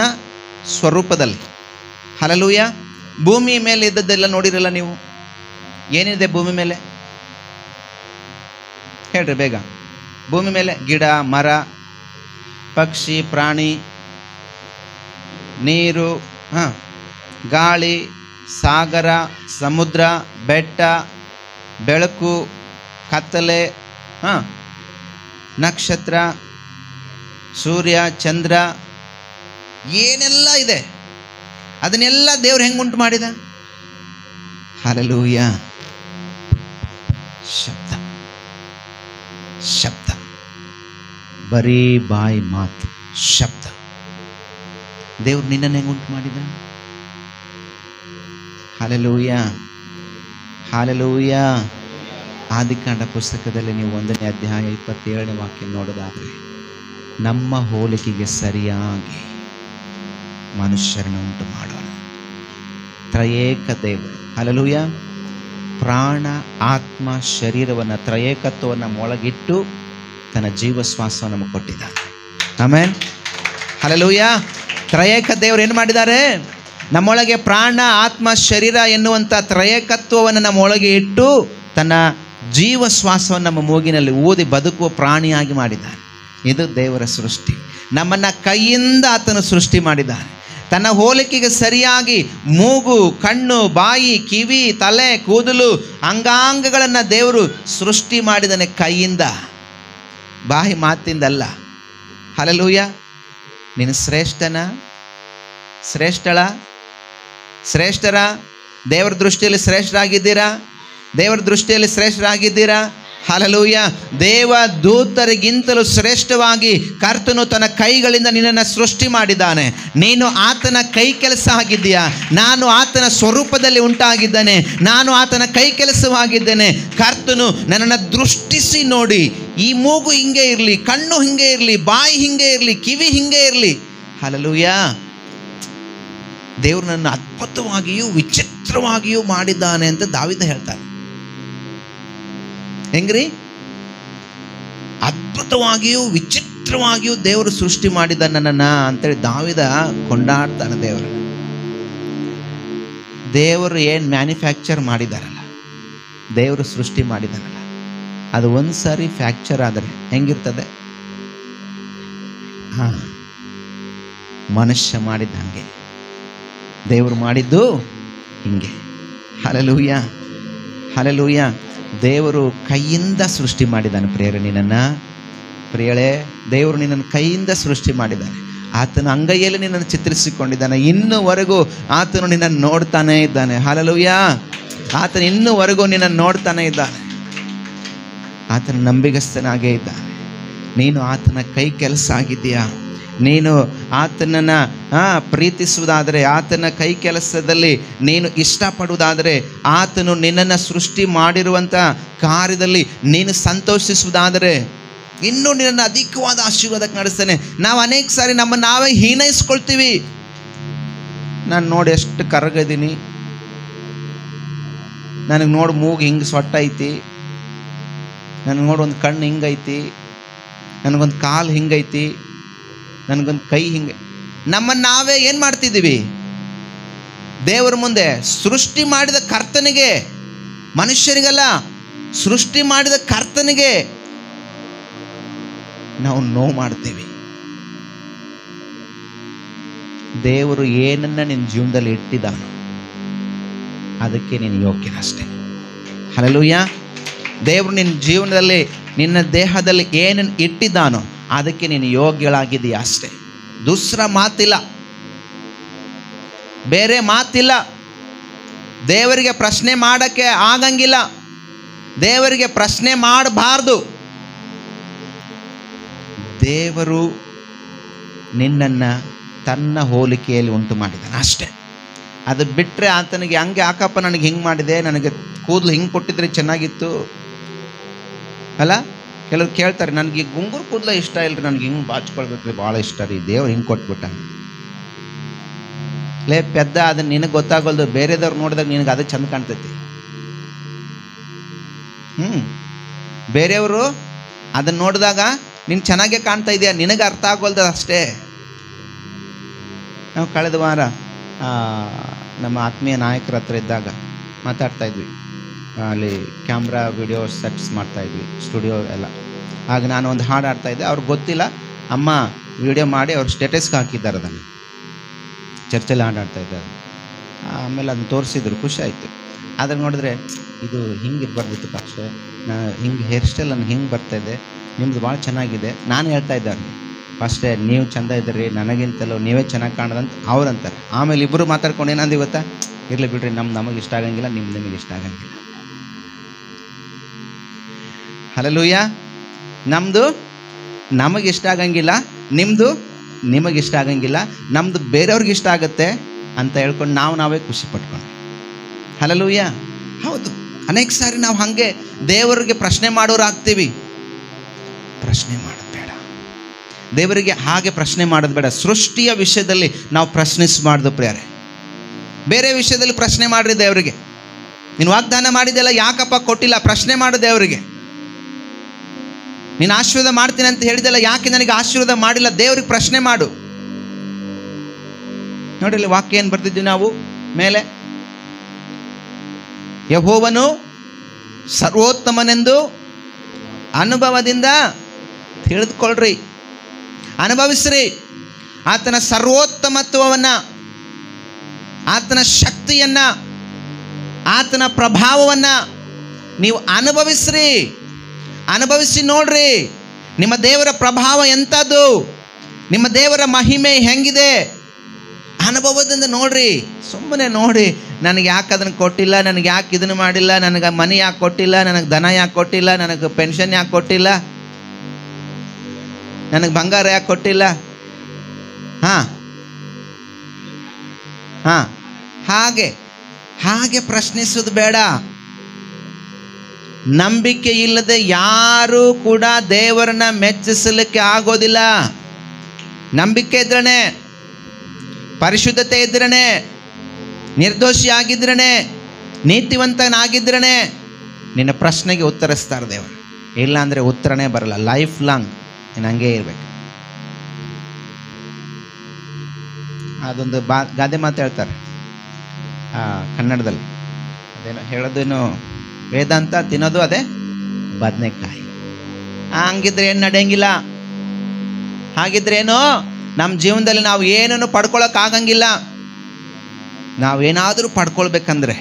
ಸ್ವರೂಪದಲ್ಲಿ. ಹಲ್ಲೆಲೂಯಾ. ಭೂಮಿ ಮೇಲೆ ಇದ್ದದ್ದೆಲ್ಲ ನೋಡಿರಲ್ಲ ನೀವು, ಏನಿದೆ ಭೂಮಿ ಮೇಲೆ? ಹೇಳ್ರಿ ಬೇಗ. ಭೂಮಿ ಮೇಲೆ ಗಿಡ, ಮರ, ಪಕ್ಷಿ, ಪ್ರಾಣಿ, ನೀರು, ಗಾಳಿ, ಸಾಗರ, ಸಮುದ್ರ, ಬೆಟ್ಟ, ಬೆಳಕು, ಕತ್ತಲೆ, ನಕ್ಷತ್ರ, ಸೂರ್ಯ, ಚಂದ್ರ, ಏನೆಲ್ಲ ಇದೆ ಅದನ್ನೆಲ್ಲ ದೇವ್ರು ಹೆಂಗುಂಟು ಮಾಡಿದ? ಹಲ್ಲೆಲೂಯಾ. ಶಬ್ದ, ಬರೀ ಬಾಯಿ ಮಾತು, ಶಬ್ದ. ದೇವ್ರು ನಿನ್ನನ್ನು ಹೆಂಗುಂಟು ಮಾಡಿದ? Hallelujah, hallelujah. ಆದಿಕಾಂಡ ಪುಸ್ತಕದಲ್ಲಿ ನೀವು 1ನೇ ಅಧ್ಯಾಯ 27ನೇ ವಾಕ್ಯ ನೋಡೋದಾದರೆ, ನಮ್ಮ ಹೋಲಿಕೆಗೆ ಸರಿಯಾಗಿ ಮನುಷ್ಯರನ್ನು ಉಂಟು ಮಾಡೋಣ. ತ್ರಯೇಕ ದೇವರು, ಹಲ್ಲೆಲೂಯಾ, ಪ್ರಾಣ, ಆತ್ಮ, ಶರೀರವನ್ನು, ತ್ರಯೇಕತ್ವವನ್ನು ಒಳಗಿಟ್ಟು ತನ್ನ ಜೀವಶ್ವಾಸವನ್ನು ನಮಗೆ ಕೊಟ್ಟಿದ್ದಾನೆ. Amen, hallelujah. ತ್ರಯೇಕ ದೇವರು ಏನು ಮಾಡಿದ್ದಾರೆ? ನಮ್ಮೊಳಗೆ ಪ್ರಾಣ, ಆತ್ಮ, ಶರೀರ ಎನ್ನುವಂಥ ತ್ರಯೇಕತ್ವವನ್ನು ನಮ್ಮೊಳಗೆ ಇಟ್ಟು ತನ್ನ ಜೀವಶ್ವಾಸವನ್ನು ನಮ್ಮ ಮೂಗಿನಲ್ಲಿ ಊದಿ ಬದುಕುವ ಪ್ರಾಣಿಯಾಗಿ ಮಾಡಿದ್ದಾನೆ. ಇದು ದೇವರ ಸೃಷ್ಟಿ. ನಮ್ಮನ್ನು ಕೈಯಿಂದ ಆತನು ಸೃಷ್ಟಿ ಮಾಡಿದ್ದಾನೆ. ತನ್ನ ಹೋಲಿಕೆಗೆ ಸರಿಯಾಗಿ ಮೂಗು, ಕಣ್ಣು, ಬಾಯಿ, ಕಿವಿ, ತಲೆ, ಕೂದಲು, ಅಂಗಾಂಗಗಳನ್ನು ದೇವರು ಸೃಷ್ಟಿ ಮಾಡಿದ್ದಾನೆ ಕೈಯಿಂದ, ಬಾಯಿ ಮಾತಿಂದಲ್ಲ. ಹಲ್ಲೆಲೂಯಾ. ನೀನು ಶ್ರೇಷ್ಠರ ದೇವರ ದೃಷ್ಟಿಯಲ್ಲಿ ಶ್ರೇಷ್ಠರಾಗಿದ್ದೀರಾ? ದೇವರ ದೃಷ್ಟಿಯಲ್ಲಿ ಶ್ರೇಷ್ಠರಾಗಿದ್ದೀರಾ? ಹಲ್ಲೆಲೂಯಾ. ದೇವ ದೂತರಿಗಿಂತಲೂ ಶ್ರೇಷ್ಠವಾಗಿ ಕರ್ತನು ತನ್ನ ಕೈಗಳಿಂದ ನಿನ್ನನ್ನು ಸೃಷ್ಟಿ ಮಾಡಿದ್ದಾನೆ. ನೀನು ಆತನ ಕೈ ಕೆಲಸ ಆಗಿದ್ದೀಯಾ? ನಾನು ಆತನ ಸ್ವರೂಪದಲ್ಲಿ ಉಂಟಾಗಿದ್ದೇನೆ, ನಾನು ಆತನ ಕೈ ಕೆಲಸವಾಗಿದ್ದೇನೆ. ಕರ್ತನು ನನ್ನನ್ನು ದೃಷ್ಟಿಸಿ ನೋಡಿ, ಈ ಮೂಗು ಹಿಂಗೆ ಇರಲಿ, ಕಣ್ಣು ಹಿಂಗೆ ಇರಲಿ, ಬಾಯಿ ಹಿಂಗೆ ಇರಲಿ, ಕಿವಿ ಹಿಂಗೆ ಇರಲಿ. ಹಲ್ಲೆಲೂಯಾ. ದೇವರು ನನ್ನ ಅದ್ಭುತವಾಗಿಯೂ ವಿಚಿತ್ರವಾಗಿಯೂ ಮಾಡಿದ್ದಾನೆ ಅಂತ ದಾವೀದ ಹೇಳ್ತಾನೆ. ಹೆಂಗ್ರಿ? ಅದ್ಭುತವಾಗಿಯೂ ವಿಚಿತ್ರವಾಗಿಯೂ ದೇವರು ಸೃಷ್ಟಿ ಮಾಡಿದ ನನ್ನನ್ನು ಅಂತೇಳಿ ದಾವೀದ ಕೊಂಡಾಡ್ತಾನೆ ದೇವರನ್ನು. ದೇವರು ಏನು ಮ್ಯಾನುಫ್ಯಾಕ್ಚರ್ ಮಾಡಿದಾರಲ್ಲ, ದೇವರು ಸೃಷ್ಟಿ ಮಾಡಿದಾರಲ್ಲ, ಅದು ಒಂದು ಸಾರಿ ಫ್ಯಾಕ್ಚರ್ ಆದರೆ ಹೆಂಗಿರ್ತದೆ? ಮನುಷ್ಯ ಮಾಡಿದ್ದ ಹಾಗೆ, ದೇವರು ಮಾಡಿದ್ದು ಹಿಂಗೆ. Hallelujah, hallelujah. ದೇವರು ಕೈಯಿಂದ ಸೃಷ್ಟಿ ಮಾಡಿದ್ದಾನೆ ಪ್ರಿಯರೇ ನಿನ್ನನ್ನು. ಪ್ರಿಯಳೇ, ದೇವರು ನಿನ್ನನ್ನು ಕೈಯಿಂದ ಸೃಷ್ಟಿ ಮಾಡಿದ್ದಾನೆ. ಆತನ ಅಂಗೈಯಲ್ಲಿ ನಿನ್ನನ್ನು ಚಿತ್ರಿಸಿಕೊಂಡಿದ್ದಾನೆ. ಇನ್ನೂವರೆಗೂ ಆತನು ನಿನ್ನನ್ನು ನೋಡ್ತಾನೇ ಇದ್ದಾನೆ. ಹಲ್ಲೆಲೂಯಾ. ಆತನು ಇನ್ನೂವರೆಗೂ ನಿನ್ನನ್ನು ನೋಡ್ತಾನೇ ಇದ್ದಾನೆ. ಆತನ ನಂಬಿಗಸ್ತನಾಗೇ ಇದ್ದಾನೆ. ನೀನು ಆತನ ಕೈ ಕೆಲಸ ಆಗಿದ್ದೀಯಾ? ನೀನು ಆತನನ್ನು ಪ್ರೀತಿಸುವುದಾದರೆ, ಆತನ ಕೈ ಕೆಲಸದಲ್ಲಿ ನೀನು ಇಷ್ಟಪಡುವುದಾದರೆ, ಆತನು ನಿನ್ನನ್ನು ಸೃಷ್ಟಿ ಮಾಡಿರುವಂಥ ಕಾರ್ಯದಲ್ಲಿ ನೀನು ಸಂತೋಷಿಸುವುದಾದರೆ, ಇನ್ನೂ ನಿನ್ನನ್ನು ಅಧಿಕವಾದ ಆಶೀರ್ವಾದಕ್ಕೆ ನಡೆಸ್ತಾನೆ. ನಾವು ಅನೇಕ ಸಾರಿ ನಮ್ಮನ್ನು ನಾವೇ ಹೀನೈಸ್ಕೊಳ್ತೀವಿ. ನಾನು ನೋಡಿ ಎಷ್ಟು ಕರಗಿದ್ದೀನಿ, ನನಗೆ ನೋಡಿ ಮೂಗು ಹಿಂಗೆ ಸೊಟ್ಟೈತಿ, ನನಗೆ ನೋಡಿ ಒಂದು ಕಣ್ಣು ಹಿಂಗೈತಿ, ನನಗೊಂದು ಕಾಲು ಹಿಂಗೈತಿ, ನನಗೊಂದು ಕೈ ಹಿಂಗೆ. ನಮ್ಮನ್ನು ನಾವೇ ಏನು ಮಾಡ್ತಿದ್ದೀವಿ? ದೇವರ ಮುಂದೆ ಸೃಷ್ಟಿ ಮಾಡಿದ ಕರ್ತನಿಗೆ, ಮನುಷ್ಯರಿಗಲ್ಲ, ಸೃಷ್ಟಿ ಮಾಡಿದ ಕರ್ತನಿಗೆ ನಾವು ನೋವು ಮಾಡ್ತೀವಿ. ದೇವರು ಏನನ್ನ ನಿನ್ನ ಜೀವನದಲ್ಲಿ ಇಟ್ಟಿದ್ದಾನೋ ಅದಕ್ಕೆ ನೀನು ಯೋಗ್ಯನಷ್ಟೇ. ಹಲ್ಲೆಲೂಯಾ. ದೇವರು ನಿನ್ನ ಜೀವನದಲ್ಲಿ, ನಿನ್ನ ದೇಹದಲ್ಲಿ ಏನನ್ನು ಇಟ್ಟಿದ್ದಾನೋ ಅದಕ್ಕೆ ನೀನು ಯೋಗ್ಯಳಾಗಿದೆಯಾ ಅಷ್ಟೇ. ದುಸ್ರ ಮಾತಿಲ್ಲ, ಬೇರೆ ಮಾತಿಲ್ಲ. ದೇವರಿಗೆ ಪ್ರಶ್ನೆ ಮಾಡೋಕ್ಕೆ ಆಗಂಗಿಲ್ಲ, ದೇವರಿಗೆ ಪ್ರಶ್ನೆ ಮಾಡಬಾರ್ದು. ದೇವರು ನಿನ್ನನ್ನು ತನ್ನ ಹೋಲಿಕೆಯಲ್ಲಿ ಉಂಟು ಮಾಡಿದ್ದಾನೆ ಅಷ್ಟೇ. ಅದು ಬಿಟ್ಟರೆ ಆತನಿಗೆ ಹಂಗೆ ಯಾಕಪ್ಪ ನನಗೆ ಹಿಂಗೆ ಮಾಡಿದೆ, ನನಗೆ ಕೂದಲು ಹಿಂಗೆ ಕೊಟ್ಟಿದ್ರೆ ಚೆನ್ನಾಗಿತ್ತು ಅಲ್ಲ. ಕೆಲವ್ರು ಕೇಳ್ತಾರೆ, ನನಗೆ ಗುಂಗುರು ಕೂದಲ ಇಷ್ಟ ಇಲ್ಲರಿ, ನನಗೆ ಹಿಂಗೆ ಬಾಚ್ಕೊಳ್ಬೇಕ್ರಿ ಭಾಳ ಇಷ್ಟ ರೀ, ದೇವ್ರು ಹಿಂಗೆ ಕೊಟ್ಬಿಟ್ಟ. ಲೇ ಪೆದ್ದ, ಅದನ್ನು ನಿನಗೆ ಗೊತ್ತಾಗಲ್ದು, ಬೇರೆದವ್ರು ನೋಡಿದಾಗ ನಿನಗೆ ಅದು ಚಂದ ಕಾಣ್ತೈತಿ. ಬೇರೆಯವರು ಅದನ್ನು ನೋಡಿದಾಗ ನೀನು ಚೆನ್ನಾಗೇ ಕಾಣ್ತಾ ಇದೆಯಾ, ನಿನಗೆ ಅರ್ಥ ಆಗೋಲ್ದು ಅಷ್ಟೇ. ನಾವು ಕಳೆದ ವಾರ ನಮ್ಮ ಆತ್ಮೀಯ ನಾಯಕರ ಹತ್ರ ಇದ್ದಾಗ ಮಾತಾಡ್ತಾ ಇದ್ವಿ. ಅಲ್ಲಿ ಕ್ಯಾಮ್ರಾ ವಿಡಿಯೋ ಸೆಟ್ಸ್ ಮಾಡ್ತಾಯಿದ್ವಿ, ಸ್ಟುಡಿಯೋ ಎಲ್ಲ. ಆಗ ನಾನು ಒಂದು ಹಾಡು ಆಡ್ತಾಯಿದ್ದೆ, ಅವ್ರಿಗೆ ಗೊತ್ತಿಲ್ಲ. ಅಮ್ಮ ವಿಡಿಯೋ ಮಾಡಿ ಅವ್ರು ಸ್ಟೇಟಸ್ಗೆ ಹಾಕಿದ್ದಾರೆ, ಅದನ್ನು ಚರ್ಚಲ್ಲಿ ಹಾಡು ಆಡ್ತಾಯಿದ್ದಾರೆ. ಆಮೇಲೆ ಅದನ್ನು ತೋರಿಸಿದ್ರು, ಖುಷಿ ಆಯಿತು. ಆದರೆ ನೋಡಿದ್ರೆ ಇದು ಹಿಂಗೆ ಇರಬಾರ್ದಿತ್ತು ಅಷ್ಟೇ, ಹಿಂಗೆ ಹೇರ್ ಸ್ಟೈಲ್ ನನಗೆ ಹಿಂಗೆ ಬರ್ತಾಯಿದೆ, ನಿಮ್ಮದು ಭಾಳ ಚೆನ್ನಾಗಿದೆ. ನಾನು ಹೇಳ್ತಾ ಇದ್ದೆ ಅವ್ರಿಗೆ, ಫಸ್ಟೇ ನೀವು ಚೆಂದ ಇದ್ದೀರಿ, ನನಗಿಂತಲೂ ನೀವೇ ಚೆನ್ನಾಗಿ ಕಾಣೋದಂತ ಅವ್ರಂತಾರೆ. ಆಮೇಲೆ ಇಬ್ಬರು ಮಾತಾಡ್ಕೊಂಡು ಏನಂದು ಗೊತ್ತಾ, ಇರಲಿ ಬಿಡ್ರಿ, ನಮಗೆ ಇಷ್ಟ ಆಗಂಗಿಲ್ಲ, ನಿಮಗೆ ಇಷ್ಟ ಆಗಂಗಿಲ್ಲ. ಹಲ್ಲೆಲೂಯಾ. ನಮ್ಮದು ನಮಗೆ ಇಷ್ಟ ಆಗಂಗಿಲ್ಲ, ನಿಮ್ಮದು ನಿಮಗೆ ಇಷ್ಟ ಆಗಂಗಿಲ್ಲ, ನಮ್ಮದು ಬೇರೆಯವ್ರಿಗೆ ಇಷ್ಟ ಆಗುತ್ತೆ ಅಂತ ಹೇಳ್ಕೊಂಡು ನಾವೇ ಖುಷಿ ಪಟ್ಕೊಂಡು. ಹಲ್ಲೆಲೂಯಾ. ಹೌದು, ಅನೇಕ ಸಾರಿ ನಾವು ಹಾಗೆ ದೇವರಿಗೆ ಪ್ರಶ್ನೆ ಮಾಡೋರು ಆಗ್ತೀವಿ. ಪ್ರಶ್ನೆ ಮಾಡೋದು ಬೇಡ, ದೇವರಿಗೆ ಹಾಗೆ ಪ್ರಶ್ನೆ ಮಾಡೋದು ಬೇಡ. ಸೃಷ್ಟಿಯ ವಿಷಯದಲ್ಲಿ ನಾವು ಪ್ರಶ್ನಿಸಬಾರ್ದು ಪ್ರಿಯರೇ. ಬೇರೆ ವಿಷಯದಲ್ಲಿ ಪ್ರಶ್ನೆ ಮಾಡ್ರಿ ದೇವರಿಗೆ. ನೀನು ವಾಗ್ದಾನ ಮಾಡಿದೆಲ್ಲ ಯಾಕಪ್ಪ ಕೊಟ್ಟಿಲ್ಲ, ಪ್ರಶ್ನೆ ಮಾಡು ದೇವರಿಗೆ. ನೀನು ಆಶೀರ್ವಾದ ಮಾಡ್ತೀನಿ ಅಂತ ಹೇಳಿದೆಲ್ಲ ಯಾಕೆ ನನಗೆ ಆಶೀರ್ವಾದ ಮಾಡಿಲ್ಲ, ದೇವ್ರಿಗೆ ಪ್ರಶ್ನೆ ಮಾಡು. ನೋಡಿಲ್ಲ ವಾಕ್ಯ ಏನು ಬರ್ತಿದ್ವಿ ನಾವು ಮೇಲೆ, ಯೆಹೋವನು ಸರ್ವೋತ್ತಮನೆಂದು ಅನುಭವದಿಂದ ತಿಳಿದುಕೊಳ್ಳ್ರಿ, ಅನುಭವಿಸ್ರಿ. ಆತನ ಸರ್ವೋತ್ತಮತ್ವವನ್ನು, ಆತನ ಶಕ್ತಿಯನ್ನು, ಆತನ ಪ್ರಭಾವವನ್ನು ನೀವು ಅನುಭವಿಸ್ರಿ. ಅನುಭವಿಸಿ ನೋಡ್ರಿ, ನಿಮ್ಮ ದೇವರ ಪ್ರಭಾವ ಎಂಥದ್ದು, ನಿಮ್ಮ ದೇವರ ಮಹಿಮೆ ಹೆಂಗಿದೆ, ಅನುಭವದಿಂದ ನೋಡ್ರಿ. ಸುಮ್ಮನೆ ನೋಡಿ, ನನಗೆ ಯಾಕೆ ಅದನ್ನು ಕೊಟ್ಟಿಲ್ಲ, ನನಗೆ ಯಾಕೆ ಇದನ್ನು ಮಾಡಿಲ್ಲ, ನನಗೆ ಮನಿ ಯಾಕೆ ಕೊಟ್ಟಿಲ್ಲ, ನನಗೆ ದನ ಯಾಕೆ ಕೊಟ್ಟಿಲ್ಲ, ನನಗೆ ಪೆನ್ಷನ್ ಯಾಕೆ ಕೊಟ್ಟಿಲ್ಲ, ನನಗೆ ಬಂಗಾರ ಯಾಕೆ ಕೊಟ್ಟಿಲ್ಲ. ಹಾಗೆ ಪ್ರಶ್ನಿಸೋದು ಬೇಡ. ನಂಬಿಕೆ ಇಲ್ಲದೆ ಯಾರೂ ಕೂಡ ದೇವರನ್ನ ಮೆಚ್ಚಿಸಲಿಕ್ಕೆ ಆಗೋದಿಲ್ಲ. ನಂಬಿಕೆ ಇದ್ರೇ, ಪರಿಶುದ್ಧತೆ ಇದ್ರೇ, ನಿರ್ದೋಷಿ ಆಗಿದ್ರೇ, ನೀತಿವಂತನಾಗಿದ್ರೇ ನಿನ್ನ ಪ್ರಶ್ನೆಗೆ ಉತ್ತರಿಸ್ತಾರೆ ದೇವರು. ಇಲ್ಲ ಅಂದರೆ ಉತ್ತರನೇ ಬರಲ್ಲ. ಲೈಫ್ ಲಾಂಗ್ ನೀನು ಹಂಗೇ ಇರಬೇಕು. ಅದೊಂದು ಗಾದೆ ಮಾತು ಹೇಳ್ತಾರೆ ಕನ್ನಡದಲ್ಲಿ, ಅದೇನೋ ಹೇಳೋದೇನು, ವೇದಾಂತ ತಿನ್ನೋದು ಅದೇ ಬದನೆಕಾಯಿ. ಹಂಗಿದ್ರೆ ಏನು ನಡೆಯಂಗಿಲ್ಲ, ಹಾಗಿದ್ರೇನು ನಮ್ಮ ಜೀವನದಲ್ಲಿ ನಾವು ಏನನ್ನು ಪಡ್ಕೊಳ್ಳೋಕ್ಕಾಗಂಗಿಲ್ಲ. ನಾವೇನಾದರೂ ಪಡ್ಕೊಳ್ಬೇಕಂದ್ರೆ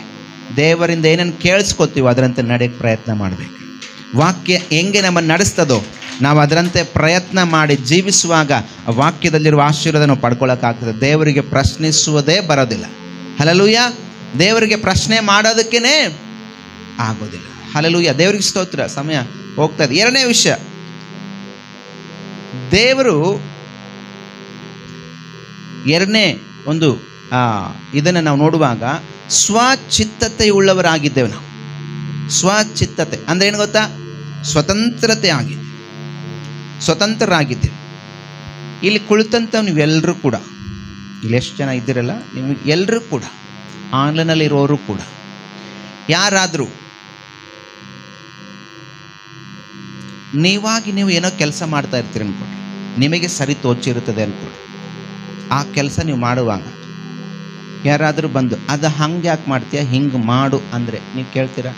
ದೇವರಿಂದ ಏನನ್ನು ಕೇಳಿಸ್ಕೊತೀವೋ ಅದರಂತೆ ನಡೆಯಕ್ಕೆ ಪ್ರಯತ್ನ ಮಾಡಬೇಕು. ವಾಕ್ಯ ಹೆಂಗೆ ನಮ್ಮನ್ನು ನಡೆಸ್ತದೋ ನಾವು ಅದರಂತೆ ಪ್ರಯತ್ನ ಮಾಡಿ ಜೀವಿಸುವಾಗ ಆ ವಾಕ್ಯದಲ್ಲಿರುವ ಆಶೀರ್ವಾದ ನಾವು ಪಡ್ಕೊಳ್ಳೋಕ್ಕಾಗ್ತದೆ. ದೇವರಿಗೆ ಪ್ರಶ್ನಿಸುವುದೇ ಬರೋದಿಲ್ಲ. ಹಲ್ಲೆಲೂಯಾ. ದೇವರಿಗೆ ಪ್ರಶ್ನೆ ಮಾಡೋದಕ್ಕೇ ಆಗೋದಿಲ್ಲ. ಹಲ್ಲೆಲೂಯಾ. ದೇವರಿಗೆ ಸ್ತೋತ್ರ. ಸಮಯ ಹೋಗ್ತಾ ಇದೆ. ಎರಡನೇ ವಿಷಯ, ದೇವರು ಎರಡನೇ ಒಂದು ಇದನ್ನು ನಾವು ನೋಡುವಾಗ ಸ್ವಚಿತ್ತತೆಯುಳ್ಳವರಾಗಿದ್ದೇವೆ. ನಾವು ಸ್ವಚಿತ್ತತೆ ಅಂದರೆ ಏನು ಗೊತ್ತಾ? ಸ್ವತಂತ್ರತೆ ಆಗಿದೆ, ಸ್ವತಂತ್ರರಾಗಿದ್ದೇವೆ. ಇಲ್ಲಿ ಕುಳಿತಂಥ ನೀವೆಲ್ಲರೂ ಕೂಡ, ಇಲ್ಲಿ ಎಷ್ಟು ಜನ ಇದ್ದೀರಲ್ಲ, ನಿಮಗೆ ಎಲ್ಲರೂ ಕೂಡ, ಆನ್ಲೈನಲ್ಲಿರೋರು ಕೂಡ, ಯಾರಾದರೂ ನೀವಾಗಿ ನೀವು ಏನೋ ಕೆಲಸ ಮಾಡ್ತಾ ಇರ್ತೀರಿ ಅಂದ್ಕೊಡ್ರಿ, ನಿಮಗೆ ಸರಿ ತೋಚಿರುತ್ತದೆ ಅಂದ್ಕೊಡ್ರಿ. ಆ ಕೆಲಸ ನೀವು ಮಾಡುವಾಗ ಯಾರಾದರೂ ಬಂದು ಅದು ಹಂಗೆ ಯಾಕೆ ಮಾಡ್ತೀಯ, ಹಿಂಗೆ ಮಾಡು ಅಂದರೆ ನೀವು ಕೇಳ್ತೀರಾ?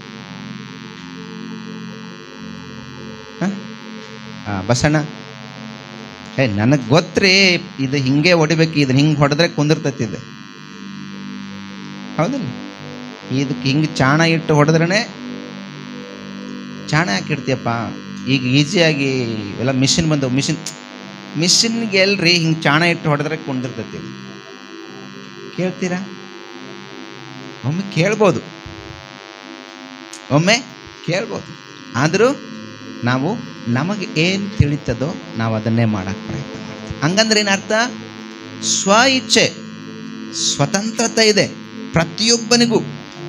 ಬಸಣ್ಣ ನನಗೆ ಗೊತ್ತ್ರಿ ಇದು ಹಿಂಗೆ ಹೊಡಿಬೇಕು, ಇದನ್ನ ಹಿಂಗೆ ಹೊಡೆದ್ರೆ ಕುಂದಿರ್ತೈತಿ ಇದು, ಹೌದಿಲ್ಲ? ಇದಕ್ಕೆ ಹಿಂಗೆ ಚಾಣ ಇಟ್ಟು ಹೊಡೆದ್ರೇ, ಚಾಣ ಯಾಕೆ ಇಡ್ತೀಯಪ್ಪ, ಈಗ ಈಸಿಯಾಗಿ ಎಲ್ಲ ಮಿಷಿನ್ ಬಂದವು, ಮಿಷಿನ್ಗೆ ಎಲ್ರಿ ಹಿಂಗೆ ಚಾಣ ಇಟ್ಟು ಹೊಡೆದ್ರೆ ಕುಂದಿರ್ತೈತಿ. ಕೇಳ್ತೀರಾ? ಒಮ್ಮೆ ಕೇಳ್ಬೋದು, ಆದರೂ ನಾವು ನಮಗೆ ಏನು ತಿಳಿತದೋ ನಾವು ಅದನ್ನೇ ಮಾಡೋಕ್ಕೆ ಪ್ರಯತ್ನ ಮಾಡ್ತೀವಿ. ಹಂಗಂದ್ರೆ ಏನರ್ಥ? ಸ್ವ ಇಚ್ಛೆ, ಸ್ವತಂತ್ರತೆ ಇದೆ ಪ್ರತಿಯೊಬ್ಬನಿಗೂ.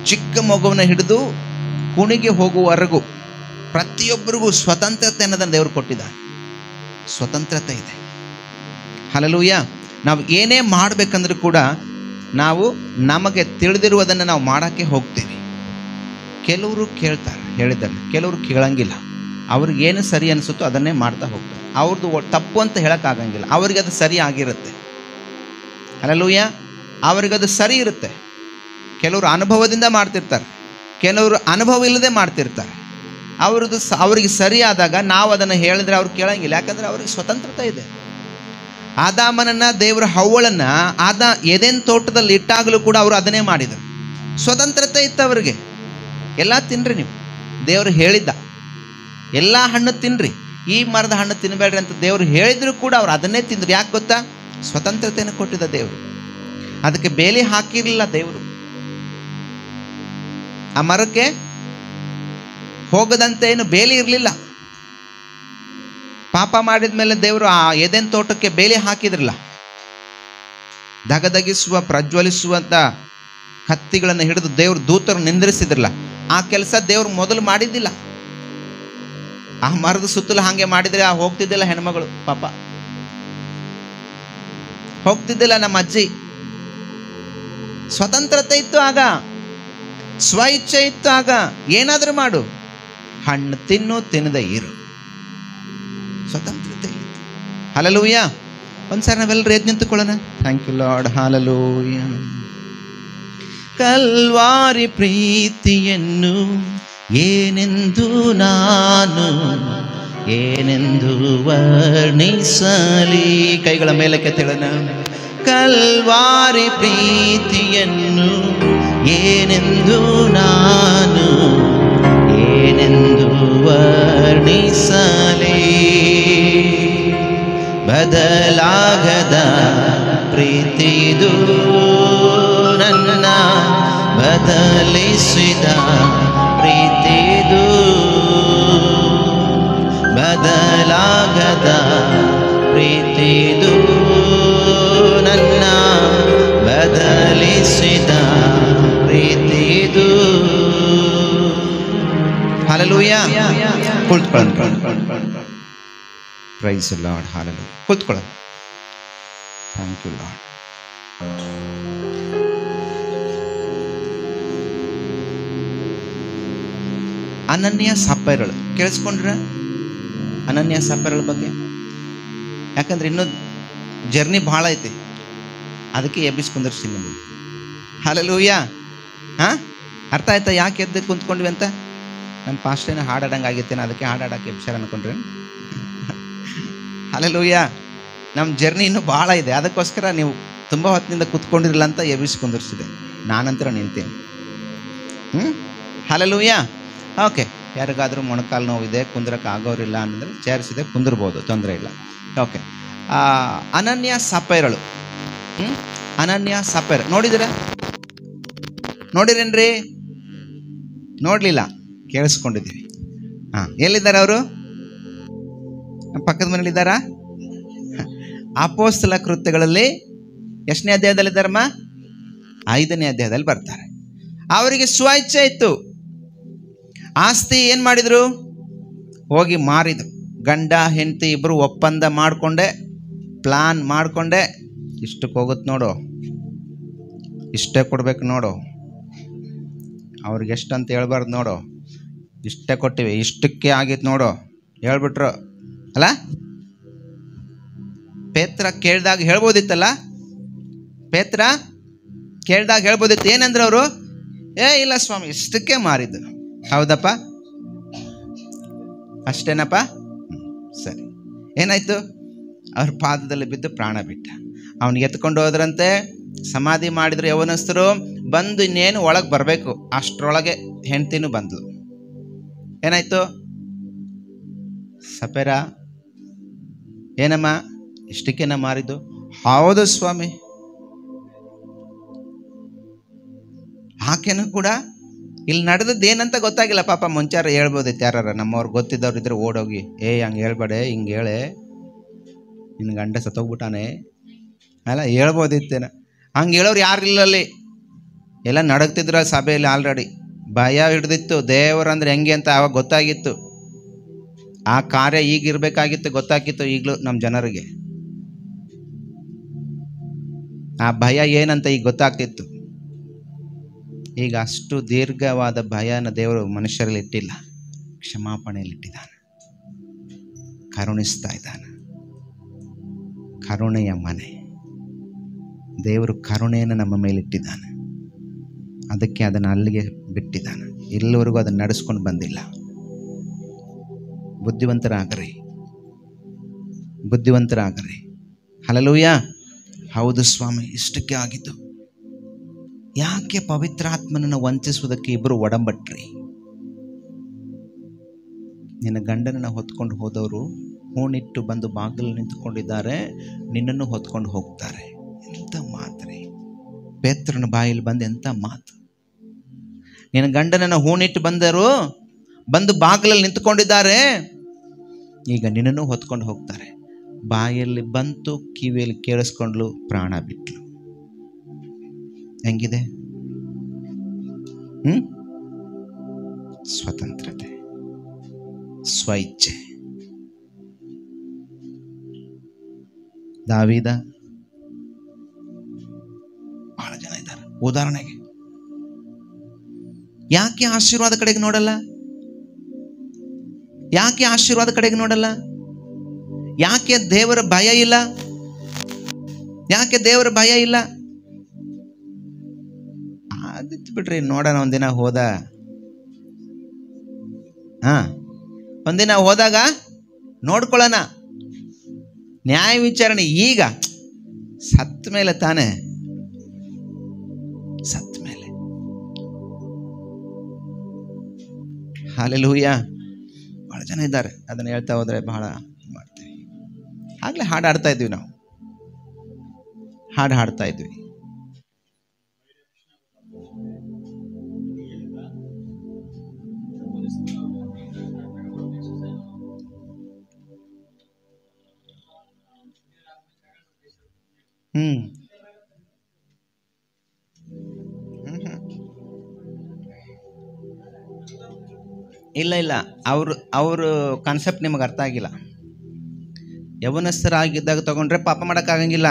ಚಿಕ್ಕ ಮಗುವನ್ನ ಹಿಡಿದು ಕುಣಿಗೆ ಹೋಗುವವರೆಗೂ ಪ್ರತಿಯೊಬ್ಬರಿಗೂ ಸ್ವತಂತ್ರತೆ ಅನ್ನೋದನ್ನು ದೇವರು ಕೊಟ್ಟಿದ್ದಾನೆ. ಸ್ವತಂತ್ರತೆ ಇದೆ. ಹಲ್ಲೆಲೂಯಾ. ನಾವು ಏನೇ ಮಾಡಬೇಕಂದ್ರೂ ಕೂಡ ನಾವು ನಮಗೆ ತಿಳಿದಿರುವುದನ್ನು ನಾವು ಮಾಡೋಕ್ಕೆ ಹೋಗ್ತೀವಿ. ಕೆಲವರು ಕೇಳ್ತಾರೆ ಹೇಳಿದ್ದನ್ನು, ಕೆಲವರು ಕೇಳಂಗಿಲ್ಲ. ಅವ್ರಿಗೆ ಏನು ಸರಿ ಅನಿಸುತ್ತೋ ಅದನ್ನೇ ಮಾಡ್ತಾ ಹೋಗ್ತಾರೆ. ಅವ್ರದ್ದು ತಪ್ಪು ಅಂತ ಹೇಳೋಕ್ಕಾಗಂಗಿಲ್ಲ, ಅವ್ರಿಗೆ ಅದು ಸರಿ ಆಗಿರುತ್ತೆ. ಹಲ್ಲೆಲೂಯಾ. ಅವ್ರಿಗದು ಸರಿ ಇರುತ್ತೆ. ಕೆಲವರು ಅನುಭವದಿಂದ ಮಾಡ್ತಿರ್ತಾರೆ, ಕೆಲವರು ಅನುಭವ ಇಲ್ಲದೆ ಮಾಡ್ತಿರ್ತಾರೆ. ಅವ್ರಿಗೆ ಸರಿ ಆದಾಗ ನಾವು ಅದನ್ನು ಹೇಳಿದ್ರೆ ಅವ್ರು ಕೇಳಂಗಿಲ್ಲ, ಯಾಕಂದರೆ ಅವ್ರಿಗೆ ಸ್ವತಂತ್ರತೆ ಇದೆ. ಆದಾಮನನ್ನು, ದೇವರು ಹವ್ವಳನ್ನು ಎದೆನ್ ತೋಟದಲ್ಲಿ ಇಟ್ಟಾಗಲೂ ಕೂಡ ಅವರು ಅದನ್ನೇ ಮಾಡಿದರು. ಸ್ವತಂತ್ರತೆ ಇತ್ತು ಅವರಿಗೆ. ಎಲ್ಲ ತಿನ್ನಿರಿ, ನೀವು ದೇವರು ಹೇಳಿದ್ದ ಎಲ್ಲ ಹಣ್ಣು ತಿನ್ನಿರಿ, ಈ ಮರದ ಹಣ್ಣು ತಿನ್ನಬೇಡ್ರಿ ಅಂತ ದೇವರು ಹೇಳಿದ್ರು ಕೂಡ ಅವ್ರು ಅದನ್ನೇ ತಿಂದರು. ಯಾಕೆ ಗೊತ್ತಾ? ಸ್ವತಂತ್ರತೆಯನ್ನು ಕೊಟ್ಟಿದ್ದ ದೇವರು. ಅದಕ್ಕೆ ಬೇಲಿ ಹಾಕಿರಲಿಲ್ಲ ದೇವರು. ಆ ಮರಕ್ಕೆ ಹೋಗದಂತೆ ಏನು ಬೇಲಿ ಇರಲಿಲ್ಲ. ಪಾಪ ಮಾಡಿದ ಮೇಲೆ ದೇವರು ಆ ಎದೆನ್ ತೋಟಕ್ಕೆ ಬೇಲಿ ಹಾಕಿದ್ರಲ್ಲ, ದಗದಗಿಸುವ ಪ್ರಜ್ವಲಿಸುವಂಥ ಕತ್ತಿಗಳನ್ನು ಹಿಡಿದು ದೇವರು ದೂತರು ನಿಂದ್ರಿಸಿದ್ರಲ್ಲ, ಆ ಕೆಲಸ ದೇವರು ಮೊದಲು ಮಾಡಿದ್ದಿಲ್ಲ. ಆ ಮರದ ಸುತ್ತಲೂ ಹಾಗೆ ಮಾಡಿದರೆ ಹೋಗ್ತಿದ್ದಿಲ್ಲ ಹೆಣ್ಮಗಳು, ಪಾಪ ಹೋಗ್ತಿದ್ದಿಲ್ಲ ನಮ್ಮ ಅಜ್ಜಿ. ಸ್ವತಂತ್ರತೆ ಇತ್ತು ಆಗ, ಸ್ವ ಇಚ್ಛೆ ಇತ್ತು ಆಗ. ಏನಾದರೂ ಮಾಡು, ಹಣ್ಣು ತಿನ್ನು, ತಿನ್ನದ ಇರು, ಸ್ವತಂತ್ರತೆ ಇತ್ತು. ಹಲ್ಲೆಲೂಯಾ. ಒಂದ್ಸಾರಿ ನಾವೆಲ್ಲರೂ ಎದ್ದು ನಿಂತುಕೊಳ್ಳೋಣ. Thank you lord. Hallelujah. Calvary ಪ್ರೀತಿಯನ್ನು ಏನೆಂದು ವರ್ಣಿಸಲಿ. ಕೈಗಳ ಮೇಲಕ್ಕೆ ತೆಳನ. ಕಲ್ವಾರಿ ಪ್ರೀತಿಯನ್ನು ಏನೆಂದು ವರ್ಣಿಸಲಿ. ಬದಲಾಗದ ಪ್ರೀತಿದು ನನ್ನ ಬದಲಿಸಿದ ಪ್ರೀತಿದು. ಬದಲಾಗದ ಪ್ರೀತಿದು ನನ್ನ ಬದಲಿಸಿದ ಪ್ರೀತಿದು. ಹಲ್ಲೆಲೂಯಾ. ಕುಳಿತುಕೊಳ್ಳೋಣ. Praise the lord. ಹಲ್ಲೆಲೂಯಾ. ಕುಳಿತುಕೊಳ್ಳೋಣ. Thank you lord. ಅನನ್ಯ ಸಪ್ಪೈರಳು ಕೇಳಿಸ್ಕೊಂಡ್ರ? ಅನನ್ಯ ಸಪ್ಪೈರಳ ಬಗ್ಗೆ. ಯಾಕಂದ್ರೆ ಇನ್ನೂ ಜರ್ನಿ ಭಾಳ ಐತಿ, ಅದಕ್ಕೆ ಎಬ್ಬಿಸ್ಕೊಂಡ್ರಿ ನಿಮಗೆ. ಹಲ್ಲೆಲೂಯಾ. ಅರ್ಥ ಆಯ್ತಾ ಯಾಕೆ ಎದ್ದು ಕುಂತ್ಕೊಂಡ್ವಿ ಅಂತ? ನಮ್ಮ ಪಾಸ್ಟೇನ ಹಾಡಾಡಂಗೆ ಆಗೈತೇನೆ, ಅದಕ್ಕೆ ಹಾಡಾಡಕ್ಕೆ ಎಬ್ಸಾರ ಅನ್ಕೊಂಡ್ರಿ. ಹಲ್ಲೆಲೂಯಾ. ನಮ್ಮ ಜರ್ನಿ ಇನ್ನೂ ಭಾಳ ಇದೆ. ಅದಕ್ಕೋಸ್ಕರ ನೀವು ತುಂಬ ಹೊತ್ತಿನಿಂದ ಕೂತ್ಕೊಂಡಿರಲಿಲ್ಲ ಅಂತ ಎಬ್ಬಿಸಿ ಕುಂದಿರ್ಸಿದೆ. ನಾನಂತರ ನಿಂತೀನಿ. ಹಲ್ಲೆಲೂಯಾ. ಓಕೆ, ಯಾರಿಗಾದರೂ ಮೊಣಕಾಲು ನೋವಿದೆ, ಕುಂದ್ರಕ್ಕೆ ಆಗೋರಿಲ್ಲ ಅಂದರೆ ಚೇರ್ಸ್ ಇದೆ, ಕುಂದಿರ್ಬೋದು, ತೊಂದರೆ ಇಲ್ಲ. ಓಕೆ, ಅನನ್ಯ ಸಪೈರಳು. ಅನನ್ಯ ಸಪೈರ ನೋಡಿದಿರ? ನೋಡಿರೇನ್ರಿ? ನೋಡಲಿಲ್ಲ, ಕೇಳಿಸ್ಕೊಂಡಿದ್ದೀವಿ. ಎಲ್ಲಿದ್ದಾರೆ ಅವರು? ಪಕ್ಕದ ಮನೇಲಿದ್ದಾರಾ? ಅಪೊಸ್ತಲ ಕೃತ್ಯಗಳಲ್ಲಿ ಎಷ್ಟನೇ ಅಧ್ಯಾಯದಲ್ಲಿದ್ದಾರಮ್ಮ? 5ನೇ ಅಧ್ಯಾಯದಲ್ಲಿ ಬರ್ತಾರೆ. ಅವರಿಗೆ ಸ್ವೇಚ್ಛೆ ಇತ್ತು. ಆಸ್ತಿ ಏನು ಮಾಡಿದರು? ಹೋಗಿ ಮಾರಿದರು. ಗಂಡ ಹೆಂಡತಿ ಇಬ್ಬರು ಒಪ್ಪಂದ ಮಾಡಿಕೊಂಡೆ, ಪ್ಲಾನ್ ಮಾಡಿಕೊಂಡೆ, ಇಷ್ಟಕ್ಕೆ ಹೋಗುತ್ತೆ ನೋಡು, ಇಷ್ಟೇ ಕೊಡ್ಬೇಕು ನೋಡು, ಅವ್ರಿಗೆ ಎಷ್ಟಂತ ಹೇಳ್ಬಾರ್ದು ನೋಡು, ಇಷ್ಟೇ ಕೊಟ್ಟಿವಿ, ಇಷ್ಟಕ್ಕೆ ಆಗಿತ್ತು ನೋಡು ಹೇಳ್ಬಿಟ್ರು ಅಲ್ಲ. ಪೇತ್ರ ಕೇಳಿದಾಗ ಹೇಳ್ಬೋದಿತ್ತಲ್ಲ, ಪೇತ್ರ ಕೇಳಿದಾಗ ಹೇಳ್ಬೋದಿತ್ತು. ಏನಂದ್ರೆ ಅವರು, ಇಲ್ಲ ಸ್ವಾಮಿ, ಇಷ್ಟಕ್ಕೆ ಮಾರಿದ್ದು. ಹೌದಪ್ಪ, ಅಷ್ಟೇನಪ್ಪ, ಸರಿ. ಏನಾಯ್ತು? ಅವ್ರ ಪಾದದಲ್ಲಿ ಬಿದ್ದು ಪ್ರಾಣ ಬಿಟ್ಟ. ಅವನಿಗೆ ಎತ್ಕೊಂಡು ಹೋದ್ರಂತೆ, ಸಮಾಧಿ ಮಾಡಿದ್ರು. ಯೌವನಸ್ಥರು ಬಂದು ಇನ್ನೇನು ಒಳಗೆ ಬರಬೇಕು, ಅಷ್ಟರೊಳಗೆ ಹೆಂಡ್ತಿನೂ ಬಂದ್ಲು. ಏನಾಯ್ತು? ಸಪೇರ, ಏನಮ್ಮ ಇಷ್ಟಕ್ಕೇನ ಮಾರಿದ್ದು? ಹೌದು ಸ್ವಾಮಿ. ಆಕೆನೂ ಕೂಡ ಇಲ್ಲಿ ನಡೆದದ್ದು ಏನಂತ ಗೊತ್ತಾಗಿಲ್ಲ ಪಾಪ. ಮುಂಚಾರ ಹೇಳ್ಬೋದಿತ್ತು, ಯಾರ ನಮ್ಮವ್ರು ಗೊತ್ತಿದ್ದವ್ರು ಇದ್ರೆ ಓಡೋಗಿ, ಹಂಗೆ ಹೇಳ್ಬೇಡೆ, ಹಿಂಗೆ ಹೇಳೆ, ನಿನ್ನ ಗಂಡ ಸತ್ತೋಗ್ಬಿಟ್ಟಾನೆ ಅಲ್ಲ, ಹೇಳ್ಬೋದಿತ್ತೇನ. ಹಂಗೆ ಹೇಳೋರು ಯಾರಿಲ್ಲ ಅಲ್ಲಿ, ಎಲ್ಲ ನಡಗ್ತಿದ್ರ ಸಭೆಯಲ್ಲಿ. ಆಲ್ರೆಡಿ ಭಯ ಹಿಡ್ದಿತ್ತು. ದೇವರಂದ್ರೆ ಹೆಂಗೆ ಅಂತ ಆವಾಗ ಗೊತ್ತಾಗಿತ್ತು. ಆ ಕಾರ್ಯ ಈಗಿರ್ಬೇಕಾಗಿತ್ತು, ಗೊತ್ತಾಗಿತ್ತು ಈಗಲೂ ನಮ್ಮ ಜನರಿಗೆ. ಆ ಭಯ ಏನಂತ ಈಗ ಗೊತ್ತಾಗ್ತಿತ್ತು. ಈಗ ಅಷ್ಟು ದೀರ್ಘವಾದ ಭಯನ ದೇವರು ಮನುಷ್ಯರಲ್ಲಿ ಇಟ್ಟಿಲ್ಲ, ಕ್ಷಮಾಪಣೆಯಲ್ಲಿ ಇಟ್ಟಿದ್ದಾನೆ, ಕರುಣಿಸ್ತಾ ಇದ್ದಾನೆ. ಕರುಣೆಯ ಮನೆ. ದೇವರು ಕರುಣೆಯನ್ನು ನಮ್ಮ ಮೇಲೆ ಇಟ್ಟಿದ್ದಾನೆ. ಅದಕ್ಕೆ ಅದನ್ನು ಅಲ್ಲಿಗೆ ಬಿಟ್ಟಿದ್ದಾನೆ. ಇಲ್ಲಿವರೆಗೂ ಅದನ್ನು ನಡೆಸ್ಕೊಂಡು ಬಂದಿಲ್ಲ. ಬುದ್ಧಿವಂತರಾಗ್ರಿ, ಬುದ್ಧಿವಂತರಾಗ್ರಿ. ಹಲ್ಲೆಲೂಯಾ. ಹೌದು ಸ್ವಾಮಿ, ಇಷ್ಟಕ್ಕೆ ಆಗಿದ್ದು. ಯಾಕೆ ಪವಿತ್ರಾತ್ಮನನ್ನು ವಂಚಿಸುವುದಕ್ಕೆ ಇಬ್ಬರು ಒಡಂಬಟ್ರಿ? ನಿನ್ನ ಗಂಡನನ್ನು ಹೊತ್ಕೊಂಡು ಹೋದವರು ಹೂಣಿಟ್ಟು ಬಂದು ಬಾಗಿಲು ನಿಂತುಕೊಂಡಿದ್ದಾರೆ, ನಿನ್ನನ್ನು ಹೊತ್ಕೊಂಡು ಹೋಗ್ತಾರೆ. ಎಂಥ ಮಾತ್ರಿ! ಪೇತ್ರನ ಬಾಯಲ್ಲಿ ಬಂದು ಎಂಥ ಮಾತು! ನಿನ್ನ ಗಂಡನನ್ನು ಹೂಣಿಟ್ಟು ಬಂದರು, ಬಂದು ಬಾಗಿಲಲ್ಲಿ ನಿಂತುಕೊಂಡಿದ್ದಾರೆ, ಈಗ ನಿನ್ನನ್ನು ಹೊತ್ಕೊಂಡು ಹೋಗ್ತಾರೆ. ಬಾಯಲ್ಲಿ ಬಂತು, ಕಿವಿಯಲ್ಲಿ ಕೇಳಿಸ್ಕೊಂಡ್ಲು, ಪ್ರಾಣ ಬಿಟ್ಲು. ಹೆಂಗಿದೆ? ಸ್ವತಂತ್ರತೆ, ಸ್ವಇಚ್ಛೆ. ದಾವೀದ, ಬಹಳ ಜನ ಇದ್ದಾರೆ. ಉದಾಹರಣೆಗೆ, ಯಾಕೆ ಆಶೀರ್ವಾದ ಕಡೆಗೆ ನೋಡಲ್ಲ? ಯಾಕೆ ಆಶೀರ್ವಾದ ಕಡೆಗೆ ನೋಡಲ್ಲ? ಯಾಕೆ ದೇವರ ಭಯ ಇಲ್ಲ? ಯಾಕೆ ದೇವರ ಭಯ ಇಲ್ಲ? ಆದಿತ್ತು ಬಿಡ್ರಿ, ನೋಡೋಣ. ಒಂದಿನ ಹೋದ, ಒಂದಿನ ಹೋದಾಗ ನೋಡ್ಕೊಳ್ಳೋಣ. ನ್ಯಾಯ ವಿಚಾರಣೆ ಈಗ, ಸತ್ತ ಮೇಲೆ ತಾನೇ, ಸತ್ತ ಮೇಲೆ. ಹಲ್ಲೆಲೂಯಾ. ಬಹಳ ಜನ ಇದ್ದಾರೆ. ಅದನ್ನು ಹೇಳ್ತಾ ಹೋದ್ರೆ ಬಹಳ ಮಾಡ್ತೀವಿ. ಆಗ್ಲೇ ಹಾಡು ಹಾಡ್ತಾ ಇದ್ವಿ, ನಾವು ಹಾಡು ಹಾಡ್ತಾ ಇದ್ವಿ. ಇಲ್ಲ ಇಲ್ಲ, ಅವರು ಕಾನ್ಸೆಪ್ಟ್ ನಿಮಗೆ ಅರ್ಥ ಆಗಿಲ್ಲ. ಯೌವನಸ್ಥರಾಗಿದ್ದಾಗ ತಗೊಂಡ್ರೆ ಪಾಪ ಮಾಡೋಕ್ಕಾಗಂಗಿಲ್ಲ.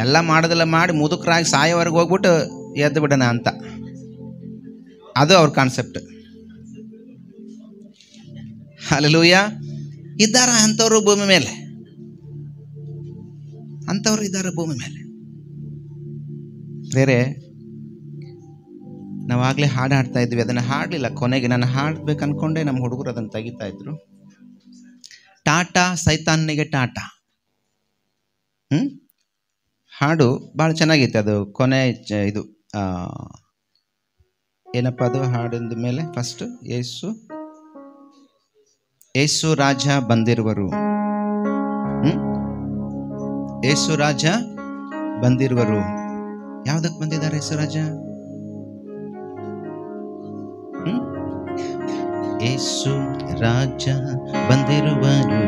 ಎಲ್ಲ ಮಾಡೋದೆಲ್ಲ ಮಾಡಿ ಮುದುಕರಾಗಿ ಸಾಯೋವರೆಗೆ ಹೋಗ್ಬಿಟ್ಟು ಎದ್ದು ಬಿಡೋಣ ಅಂತ, ಅದು ಅವ್ರ ಕಾನ್ಸೆಪ್ಟ್. ಹಲ್ಲೆಲೂಯಾ. ಇದ್ದಾರ ಅಂಥವ್ರು ಭೂಮಿ ಮೇಲೆ, ಅಂಥವ್ರು ಇದ್ದಾರೆ ಭೂಮಿ ಮೇಲೆ. ಬೇರೆ ನಾವಾಗಲೇ ಹಾಡು ಹಾಡ್ತಾ ಇದ್ವಿ, ಅದನ್ನು ಹಾಡಲಿಲ್ಲ. ಕೊನೆಗೆ ನಾನು ಹಾಡಬೇಕು ಅಂದ್ಕೊಂಡೆ, ನಮ್ಮ ಹುಡುಗರು ಅದನ್ನು ತೆಗಿತಾ ಇದ್ರು. ಟಾಟಾ ಸೈತಾನಿಗೆ ಟಾಟಾ. ಹಾಡು ಭಾಳ ಚೆನ್ನಾಗಿತ್ತು. ಅದು ಕೊನೆ ಇದು ಏನಪ್ಪ ಅದು ಹಾಡಿಂದ ಮೇಲೆ ಫಸ್ಟ್ ಏಸು ರಾಜ ಬಂದಿರುವರು. ಏಸು ರಾಜ ಬಂದಿರುವರು. ಯಾವ್ದಕ್ಕೆ ಬಂದಿದ್ದಾರೆ ಏಸು ರಾಜ? ಏಸು ರಾಜ ಬಂದಿರುವರು,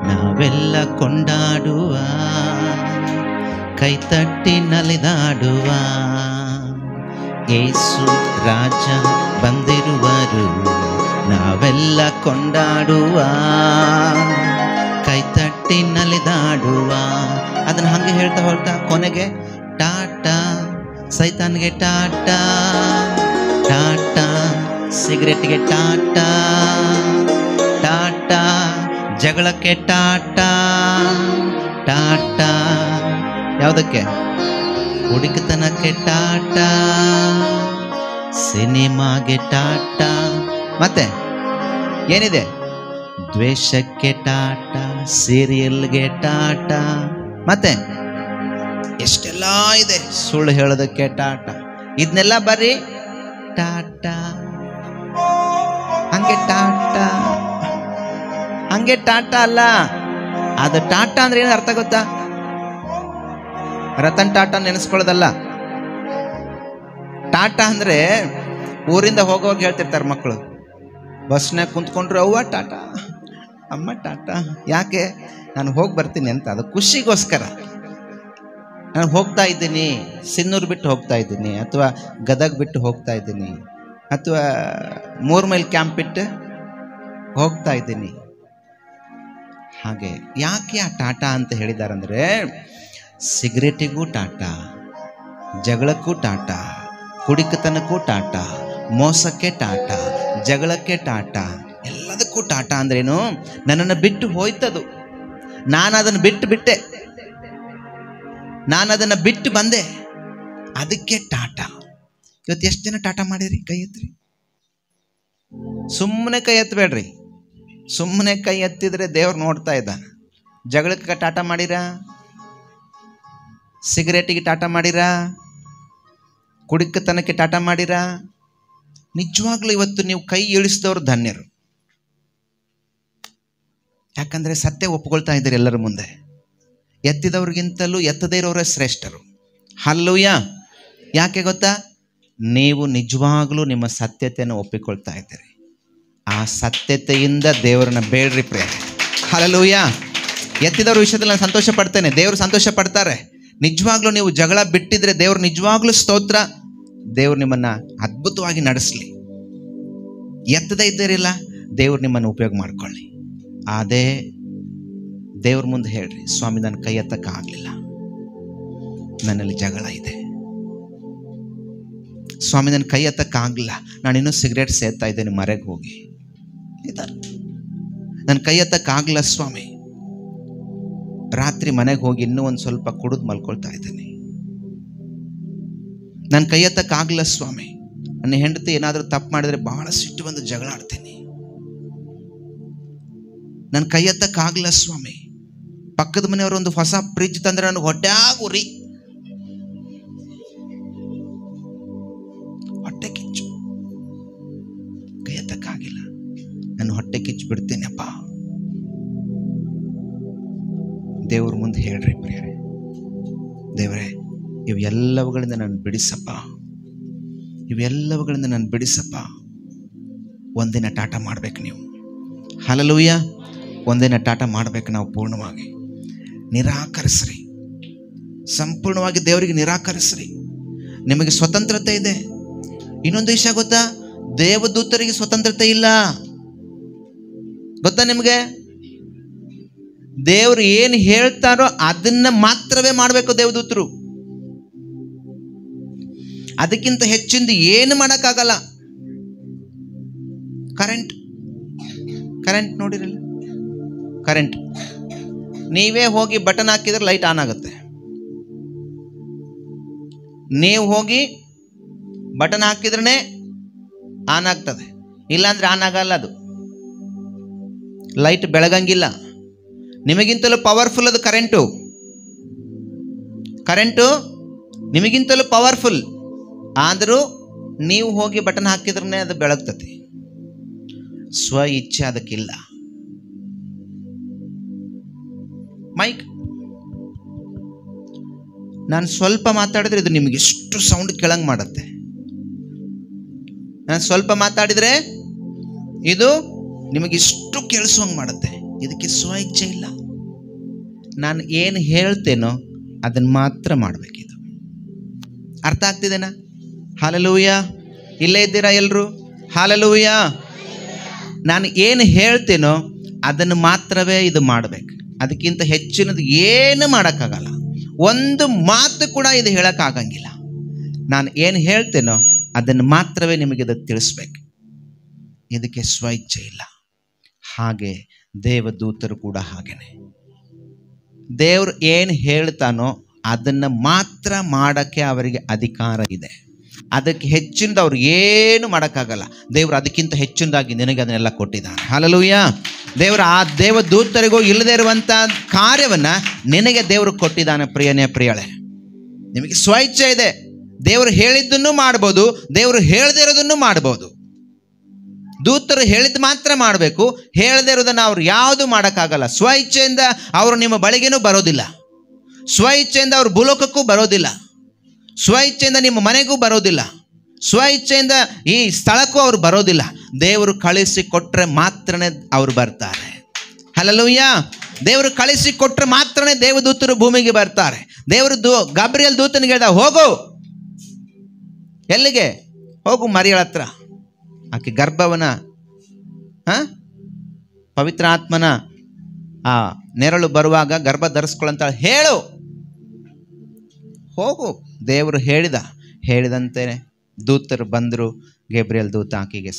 ನಾವೆಲ್ಲ ಕೊಂಡಾಡುವ, ಕೈತಟ್ಟಿ ನಲಿದಾಡುವ. ಏಸು ರಾಜ ಬಂದಿರುವರು, ನಾವೆಲ್ಲ ಕೊಂಡಾಡುವ, ಕೈತಟ್ಟಿ ನಲಿದಾಡುವ. ಅದನ್ನ ಹಂಗೆ ಹೇಳ್ತಾ ಹೊರಟ ಕೊನೆಗೆ ಟಾಟಾ ಸೈತಾನ್ಗೆ, ಟಾಟಾ ಟಾಟಾ ಸಿಗರೆಟ್ಗೆ, ಟಾಟಾ ಟಾಟಾ ಜಗಳಕ್ಕೆ, ಟಾಟಾ ಟಾಟಾ ಯಾವುದಕ್ಕೆ? ಹುಡುಕತನಕ್ಕೆ, ಟಾಟಾ ಸಿನಿಮಾಗೆ, ಟಾಟಾ ಮತ್ತೆ ಏನಿದೆ? ದ್ವೇಷಕ್ಕೆ ಟಾಟಾ, ಸೀರಿಯಲ್ಗೆ ಟಾಟಾ, ಮತ್ತೆ ಎಷ್ಟೆಲ್ಲ ಇದೆ. ಸುಳ್ಳು ಹೇಳೋದಕ್ಕೆ ಟಾಟಾ. ಇದನ್ನೆಲ್ಲ ಬರ್ರಿ ಟಾಟಾ. ಹಂಗೆ ಟಾಟಾ, ಹಂಗೆ ಟಾಟಾ ಅಲ್ಲ. ಅದು ಟಾಟಾ ಅಂದ್ರೆ ಏನು ಅರ್ಥ ಗೊತ್ತಾ? ರತನ್ ಟಾಟಾ ನೆನೆಸ್ಕೊಳ್ಳೋದಲ್ಲ. ಟಾಟಾ ಅಂದ್ರೆ ಊರಿಂದ ಹೋಗೋವಾಗ ಹೇಳ್ತಿರ್ತಾರೆ ಮಕ್ಕಳು, ಬಸ್ನಾಗ ಕುಂತ್ಕೊಂಡ್ರು, ಅವ್ವ ಟಾಟಾ, ಅಮ್ಮ ಟಾಟಾ. ಯಾಕೆ? ನಾನು ಹೋಗಿ ಬರ್ತೀನಿ ಅಂತ. ಅದು ಖುಷಿಗೋಸ್ಕರ. ನಾನು ಹೋಗ್ತಾ ಇದ್ದೀನಿ, ಸಿನ್ನೂರು ಬಿಟ್ಟು ಹೋಗ್ತಾ ಇದ್ದೀನಿ, ಅಥವಾ ಗದಗ್ ಬಿಟ್ಟು ಹೋಗ್ತಾ ಇದ್ದೀನಿ, ಅಥವಾ 3 ಮೈಲ್ ಕ್ಯಾಂಪ್ ಬಿಟ್ಟು ಹೋಗ್ತಾ ಇದ್ದೀನಿ. ಹಾಗೆ ಯಾಕೆ ಆ ಟಾಟಾ ಅಂತ ಹೇಳಿದಾರಂದ್ರೆ, ಸಿಗರೇಟಿಗೂ ಟಾಟಾ, ಜಗಳಕ್ಕೂ ಟಾಟಾ, ಕುಡಿಕತನಕ್ಕೂ ಟಾಟಾ, ಮೋಸಕ್ಕೆ ಟಾಟಾ, ಜಗಳಕ್ಕೆ ಟಾಟಾ, ಎಲ್ಲದಕ್ಕೂ ಟಾಟಾ ಅಂದ್ರೇನು? ನನ್ನನ್ನು ಬಿಟ್ಟು ಹೋಯ್ತದು, ನಾನು ಅದನ್ನು ಬಿಟ್ಟೆ, ನಾನು ಅದನ್ನು ಬಿಟ್ಟು ಬಂದೆ, ಅದಕ್ಕೆ ಟಾಟಾ. ಇವತ್ತು ಎಷ್ಟು ಜನ ಟಾಟಾ ಮಾಡಿರಿ? ಕೈ ಎತ್ತಿರಿ. ಸುಮ್ಮನೆ ಕೈ ಎತ್ತಬೇಡ್ರಿ. ಸುಮ್ಮನೆ ಕೈ ಎತ್ತಿದ್ರೆ ದೇವ್ರು ನೋಡ್ತಾ ಇದ್ದ. ಜಗಳಕ್ಕೆ ಟಾಟಾ ಮಾಡಿರಾ? ಸಿಗರೇಟಿಗೆ ಟಾಟಾ ಮಾಡಿರಾ? ಕುಡಿಕತನಕ್ಕೆ ಟಾಟಾ ಮಾಡಿರಾ? ನಿಜವಾಗ್ಲೂ ಇವತ್ತು ನೀವು ಕೈ ಇಳಿಸಿದವರು ಧನ್ಯರು. ಯಾಕಂದ್ರೆ ಸತ್ಯ ಒಪ್ಕೊಳ್ತಾ ಇದ್ದೀರಿ ಎಲ್ಲರ ಮುಂದೆ. ಎತ್ತಿದವ್ರಿಗಿಂತಲೂ ಎತ್ತದೇ ಇರೋರೇ ಶ್ರೇಷ್ಠರು. ಹಲ್ಲೂಯಾ. ಯಾಕೆ ಗೊತ್ತಾ? ನೀವು ನಿಜವಾಗ್ಲೂ ನಿಮ್ಮ ಸತ್ಯತೆಯನ್ನು ಒಪ್ಪಿಕೊಳ್ತಾ ಇದ್ದೀರಿ. ಆ ಸತ್ಯತೆಯಿಂದ ದೇವರನ್ನ ಬೇಡ್ರಿ ಪ್ರಿಯ. ಹಲ್ಲೂಯಾ. ಎತ್ತಿದವ್ರ ವಿಷಯದಲ್ಲಿ ನಾನು ಸಂತೋಷ ಪಡ್ತೇನೆ, ದೇವರು ಸಂತೋಷ ಪಡ್ತಾರೆ. ನಿಜವಾಗ್ಲೂ ನೀವು ಜಗಳ ಬಿಟ್ಟಿದ್ರೆ ದೇವ್ರು ನಿಜವಾಗ್ಲೂ ಸ್ತೋತ್ರ. ದೇವ್ರು ನಿಮ್ಮನ್ನ ಅದ್ಭುತವಾಗಿ ನಡೆಸಲಿ. ಎತ್ತದೇ ಇದ್ದೀರಿಲ್ಲ, ದೇವ್ರು ನಿಮ್ಮನ್ನು ಉಪಯೋಗ ಮಾಡ್ಕೊಳ್ಳಿ. ಅದೇ ದೇವ್ರ ಮುಂದೆ ಹೇಳ್ರಿ, ಸ್ವಾಮಿ ನನ್ನ ಕೈ ಎತ್ತಕ್ಕಾಗಲಿಲ್ಲ, ನನ್ನಲ್ಲಿ ಜಗಳ ಇದೆ, ಸ್ವಾಮಿ ನನ್ನ ಕೈ ಎತ್ತಕ್ಕಾಗಲಿಲ್ಲ, ನಾನಿನ್ನೂ ಸಿಗರೇಟ್ ಸೇರ್ತಾ ಇದ್ದೇನೆ, ಮರೆಗೆ ಹೋಗಿ ನನ್ನ ಕೈ ಎತ್ತಕ್ಕಾಗಲಿಲ್ಲ ಸ್ವಾಮಿ, ರಾತ್ರಿ ಮನೆಗೆ ಹೋಗಿ ಇನ್ನೂ ಒಂದು ಸ್ವಲ್ಪ ಕುಡಿದು ಮಲ್ಕೊಳ್ತಾ ಇದ್ದೀನಿ, ನನ್ನ ಕೈ ಎತ್ತಕ್ಕಾಗಲಿಲ್ಲ ಸ್ವಾಮಿ, ನನ್ನ ಹೆಂಡತಿ ಏನಾದರೂ ತಪ್ಪು ಮಾಡಿದ್ರೆ ಬಹಳ ಸಿಟ್ಟು ಬಂದು ಜಗಳ ಆಡ್ತೀನಿ, ನನ್ನ ಕೈ ಎತ್ತಕ್ಕಾಗಲಿಲ್ಲ ಸ್ವಾಮಿ, ಪಕ್ಕದ ಮನೆಯವರು ಒಂದು ಹೊಸ ಫ್ರಿಜ್ ತಂದ್ರೆ ನನಗೆ ಹೊಟ್ಟೆ ಕಿಚ್ಚು, ಕೈ ಎತ್ತಕ್ಕಾಗಿಲ್ಲ, ನಾನು ಹೊಟ್ಟೆ ಕಿಚ್ಚು ಬಿಡ್ತೇನೆಪ್ಪ. ದೇವ್ರ ಮುಂದೆ ಹೇಳ್ರಿ ಪ್ರಿಯರೇ, ದೇವರೇ ಇವೆಲ್ಲವುಗಳಿಂದ ನಾನು ಬಿಡಿಸಪ್ಪ, ಇವೆಲ್ಲವುಗಳಿಂದ ನಾನು ಬಿಡಿಸಪ್ಪ. ಒಂದಿನ ಟಾಟಾ ಮಾಡ್ಬೇಕು ನೀವು. ಹಲ್ಲೆಲೂಯಾ. ಒಂದಿನ ಟಾಟಾ ಮಾಡ್ಬೇಕು ನಾವು. ಪೂರ್ಣವಾಗಿ ನಿರಾಕರಿಸ್ರಿ, ಸಂಪೂರ್ಣವಾಗಿ ದೇವರಿಗೆ ನಿರಾಕರಿಸ್ರಿ. ನಿಮಗೆ ಸ್ವತಂತ್ರತೆ ಇದೆ. ಇನ್ನೊಂದು ವಿಷಯ ಗೊತ್ತಾ? ದೇವದೂತರಿಗೆ ಸ್ವತಂತ್ರತೆ ಇಲ್ಲ. ಗೊತ್ತಾ ನಿಮಗೆ? ದೇವರು ಏನು ಹೇಳ್ತಾರೋ ಅದನ್ನ ಮಾತ್ರವೇ ಮಾಡಬೇಕು ದೇವದೂತರು. ಅದಕ್ಕಿಂತ ಹೆಚ್ಚಿಂದ ಏನು ಮಾಡೋಕ್ಕಾಗಲ್ಲ. ಕರೆಂಟ್ ನೋಡಿರಲ್ಲ, ಕರೆಂಟ್ ನೀವೇ ಹೋಗಿ ಬಟನ್ ಹಾಕಿದ್ರೆ ಲೈಟ್ ಆನ್ ಆಗುತ್ತೆ. ನೀವು ಹೋಗಿ ಬಟನ್ ಹಾಕಿದ್ರೆ ಆನ್ ಆಗ್ತದೆ, ಇಲ್ಲಾಂದ್ರೆ ಆನ್ ಆಗಲ್ಲ. ಅದು ಲೈಟ್ ಬೆಳಗಂಗಿಲ್ಲ. ನಿಮಗಿಂತಲೂ ಪವರ್ಫುಲ್ ಅದು ಕರೆಂಟು. ಕರೆಂಟು ನಿಮಗಿಂತಲೂ ಪವರ್ಫುಲ್, ಆದರೂ ನೀವು ಹೋಗಿ ಬಟನ್ ಹಾಕಿದ್ರೇ ಅದು ಬೆಳಗ್ತದೆ. ಸ್ವ ಇಚ್ಛೆ ಅದಕ್ಕಿಲ್ಲ. ಮೈಕ್ ನಾನು ಸ್ವಲ್ಪ ಮಾತಾಡಿದ್ರೆ ಇದು ನಿಮಗೆ ಎಷ್ಟು ಸೌಂಡ್ ಕೇಳಂಗೆ ಮಾಡುತ್ತೆ. ನಾನು ಸ್ವಲ್ಪ ಮಾತಾಡಿದರೆ ಇದು ನಿಮಗಿಷ್ಟು ಕೇಳಿಸುವಂಗೆ ಮಾಡುತ್ತೆ. ಇದಕ್ಕೆ ಸ್ವ ಇಚ್ಛೆ ಇಲ್ಲ. ನಾನು ಏನು ಹೇಳ್ತೇನೋ ಅದನ್ನು ಮಾತ್ರ ಮಾಡಬೇಕಿದು. ಅರ್ಥ ಆಗ್ತಿದೆನಾ? ಹಾಲೆಲೂಯ. ಇಲ್ಲೇ ಇದ್ದೀರಾ ಎಲ್ಲರೂ? ಹಾಲೆಲೂಯ. ನಾನು ಏನು ಹೇಳ್ತೇನೋ ಅದನ್ನು ಮಾತ್ರವೇ ಇದು ಮಾಡಬೇಕು. ಅದಕ್ಕಿಂತ ಹೆಚ್ಚಿನದು ಏನು ಮಾಡೋಕ್ಕಾಗಲ್ಲ. ಒಂದು ಮಾತು ಕೂಡ ಇದು ಹೇಳೋಕ್ಕಾಗಂಗಿಲ್ಲ. ನಾನು ಏನು ಹೇಳ್ತೇನೋ ಅದನ್ನು ಮಾತ್ರವೇ ನಿಮಗೆ ಇದು ತಿಳಿಸ್ಬೇಕು. ಇದಕ್ಕೆ ಸ್ವ ಇಚ್ಛೆ ಇಲ್ಲ. ಹಾಗೆ ದೇವದೂತರು ಕೂಡ ಹಾಗೇನೆ. ದೇವರು ಏನು ಹೇಳ್ತಾನೋ ಅದನ್ನು ಮಾತ್ರ ಮಾಡೋಕ್ಕೆ ಅವರಿಗೆ ಅಧಿಕಾರ ಇದೆ. ಅದಕ್ಕೆ ಹೆಚ್ಚಿನದು ಅವ್ರು ಏನು ಮಾಡೋಕ್ಕಾಗಲ್ಲ. ದೇವರು ಅದಕ್ಕಿಂತ ಹೆಚ್ಚಿನದಾಗಿ ನಿನಗೆ ಅದನ್ನೆಲ್ಲ ಕೊಟ್ಟಿದ್ದಾನೆ. ಹಲ್ಲೆಲೂಯಾ. ದೇವರು ಆ ದೇವದೂತರಿಗೂ ಇಲ್ಲದೇ ಇರುವಂಥ ಕಾರ್ಯವನ್ನು ನಿನಗೆ ದೇವರು ಕೊಟ್ಟಿದ್ದಾನೆ. ಪ್ರಿಯನೇ ಪ್ರಿಯಳೆ, ನಿಮಗೆ ಸ್ವ ಇಚ್ಛೆ ಇದೆ. ದೇವರು ಹೇಳಿದ್ದನ್ನು ಮಾಡ್ಬೋದು, ದೇವರು ಹೇಳದೇ ಇರೋದನ್ನು ಮಾಡ್ಬೋದು. ದೂತರು ಹೇಳಿದ್ದು ಮಾತ್ರ ಮಾಡಬೇಕು, ಹೇಳದೇ ಇರೋದನ್ನು ಅವ್ರು ಯಾವುದು ಮಾಡೋಕ್ಕಾಗಲ್ಲ. ಸ್ವ ಇಚ್ಛೆಯಿಂದ ಅವರು ನಿಮ್ಮ ಬಳಿಗೇನೂ ಬರೋದಿಲ್ಲ. ಸ್ವ ಇಚ್ಛೆಯಿಂದ ಅವರು ಭೂಲೋಕಕ್ಕೂ ಬರೋದಿಲ್ಲ. ಸ್ವ ಇಚ್ಛೆಯಿಂದ ನಿಮ್ಮ ಮನೆಗೂ ಬರೋದಿಲ್ಲ. ಸ್ವ ಇಚ್ಛೆಯಿಂದ ಈ ಸ್ಥಳಕ್ಕೂ ಅವರು ಬರೋದಿಲ್ಲ. ದೇವರು ಕಳಿಸಿ ಕೊಟ್ಟರೆ ಮಾತ್ರನೇ ಅವರು ಬರ್ತಾರೆ. ಹಲ್ಲೆಲೂಯಾ. ದೇವರು ಕಳಿಸಿ ಕೊಟ್ಟರೆ ಮಾತ್ರನೇ ದೇವದೂತರು ಭೂಮಿಗೆ ಬರ್ತಾರೆ. ದೇವರು ಗಬ್ರಿಯಲ್ ದೂತನಿಗೆ ಹೇಳ್ದ, ಹೋಗು. ಎಲ್ಲಿಗೆ ಹೋಗು? ಮರಿಯಳ ಹತ್ರ. ಆಕೆ ಗರ್ಭವನ ಪವಿತ್ರ ಆತ್ಮನ ಆ ನೆರಳು ಬರುವಾಗ ಗರ್ಭ ಧರಿಸ್ಕೊಳ್ಳಂತ ಹೇಳು. ಹೋಗು. ದೇವರು ಹೇಳಿದಂತೆ ದೂತರು ಬಂದರು. ಗೇಬ್ರಿಯಲ್ ದೂತ ಆಕೆಗೆ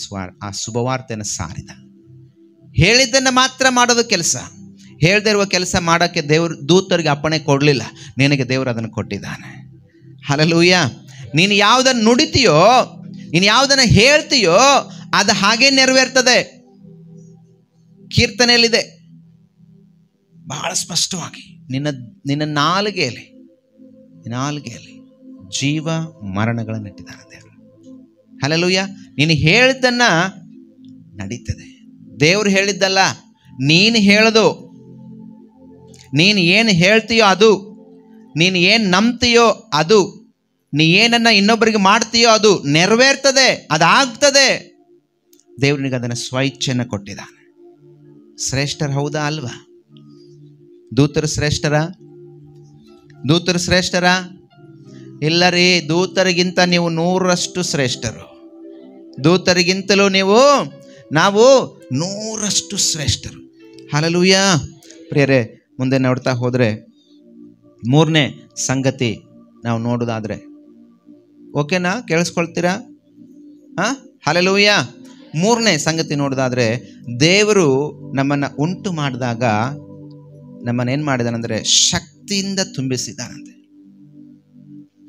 ಆ ಶುಭವಾರ್ತೆಯನ್ನು ಸಾರಿದ. ಹೇಳಿದ್ದನ್ನು ಮಾತ್ರ ಮಾಡೋದು ಕೆಲಸ. ಹೇಳದೇ ಇರುವ ಕೆಲಸ ಮಾಡೋಕ್ಕೆ ದೇವರು ದೂತರಿಗೆ ಅಪ್ಪಣೆ ಕೊಡಲಿಲ್ಲ. ನಿನಗೆ ದೇವರು ಅದನ್ನು ಕೊಟ್ಟಿದ್ದಾನೆ. ಹಲ್ಲೆಲೂಯಾ. ನೀನು ಯಾವುದನ್ನು ನುಡಿತೀಯೋ, ನೀನು ಯಾವುದನ್ನು ಹೇಳ್ತೀಯೋ ಅದು ಹಾಗೇ ನೆರವೇರ್ತದೆ. ಕೀರ್ತನೆಯಲ್ಲಿದೆ ಬಹಳ ಸ್ಪಷ್ಟವಾಗಿ, ನಿನ್ನ ನಾಲಿಗೆಯಲ್ಲಿ ಜೀವ ಮರಣಗಳನ್ನು ಇಟ್ಟಿದ್ದಾನೆ ದೇವರು. ಹಲ್ಲೆಲೂಯಾ. ನೀನು ಹೇಳಿದ್ದನ್ನು ನಡೀತದೆ. ದೇವರು ಹೇಳಿದ್ದಲ್ಲ, ನೀನು ಹೇಳೋದು. ನೀನು ಏನು ಹೇಳ್ತೀಯೋ ಅದು, ನೀನು ಏನು ನಂಬ್ತೀಯೋ ಅದು, ನೀ ಏನನ್ನು ಇನ್ನೊಬ್ಬರಿಗೆ ಮಾಡ್ತೀಯೋ ಅದು ನೆರವೇರ್ತದೆ, ಅದಾಗ್ತದೆ. ದೇವರಿಗೆ ಅದನ್ನು ಸ್ವಇಚ್ಛೆಯನ್ನು ಕೊಟ್ಟಿದ್ದಾನೆ. ಶ್ರೇಷ್ಠರು ಹೌದಾ ಅಲ್ವಾ? ದೂತರು ಶ್ರೇಷ್ಠರ? ಇಲ್ಲ ರೀ, ದೂತರಿಗಿಂತ ನೀವು 100ರಷ್ಟು ಶ್ರೇಷ್ಠರು. ದೂತರಿಗಿಂತಲೂ ನಾವು 100ರಷ್ಟು ಶ್ರೇಷ್ಠರು. ಹಲ್ಲೆಲೂಯಾ. ಪ್ರಿಯರೇ, ಮುಂದೆ ನೋಡ್ತಾ ಹೋದರೆ 3ನೇ ಸಂಗತಿ ನಾವು ನೋಡೋದಾದರೆ, ಓಕೆನಾ? ಕೇಳಿಸ್ಕೊಳ್ತೀರಾ? ಹಲ್ಲೆಲೂಯಾ. 3ನೇ ಸಂಗತಿ ನೋಡೋದಾದರೆ, ದೇವರು ನಮ್ಮನ್ನು ಉಂಟು ಮಾಡಿದಾಗ ನಮ್ಮನ್ನು ಏನು ಮಾಡಿದಾನಂದರೆ ಶಕ್ತಿಯಿಂದ ತುಂಬಿಸಿದ್ದಾನಂತೆ.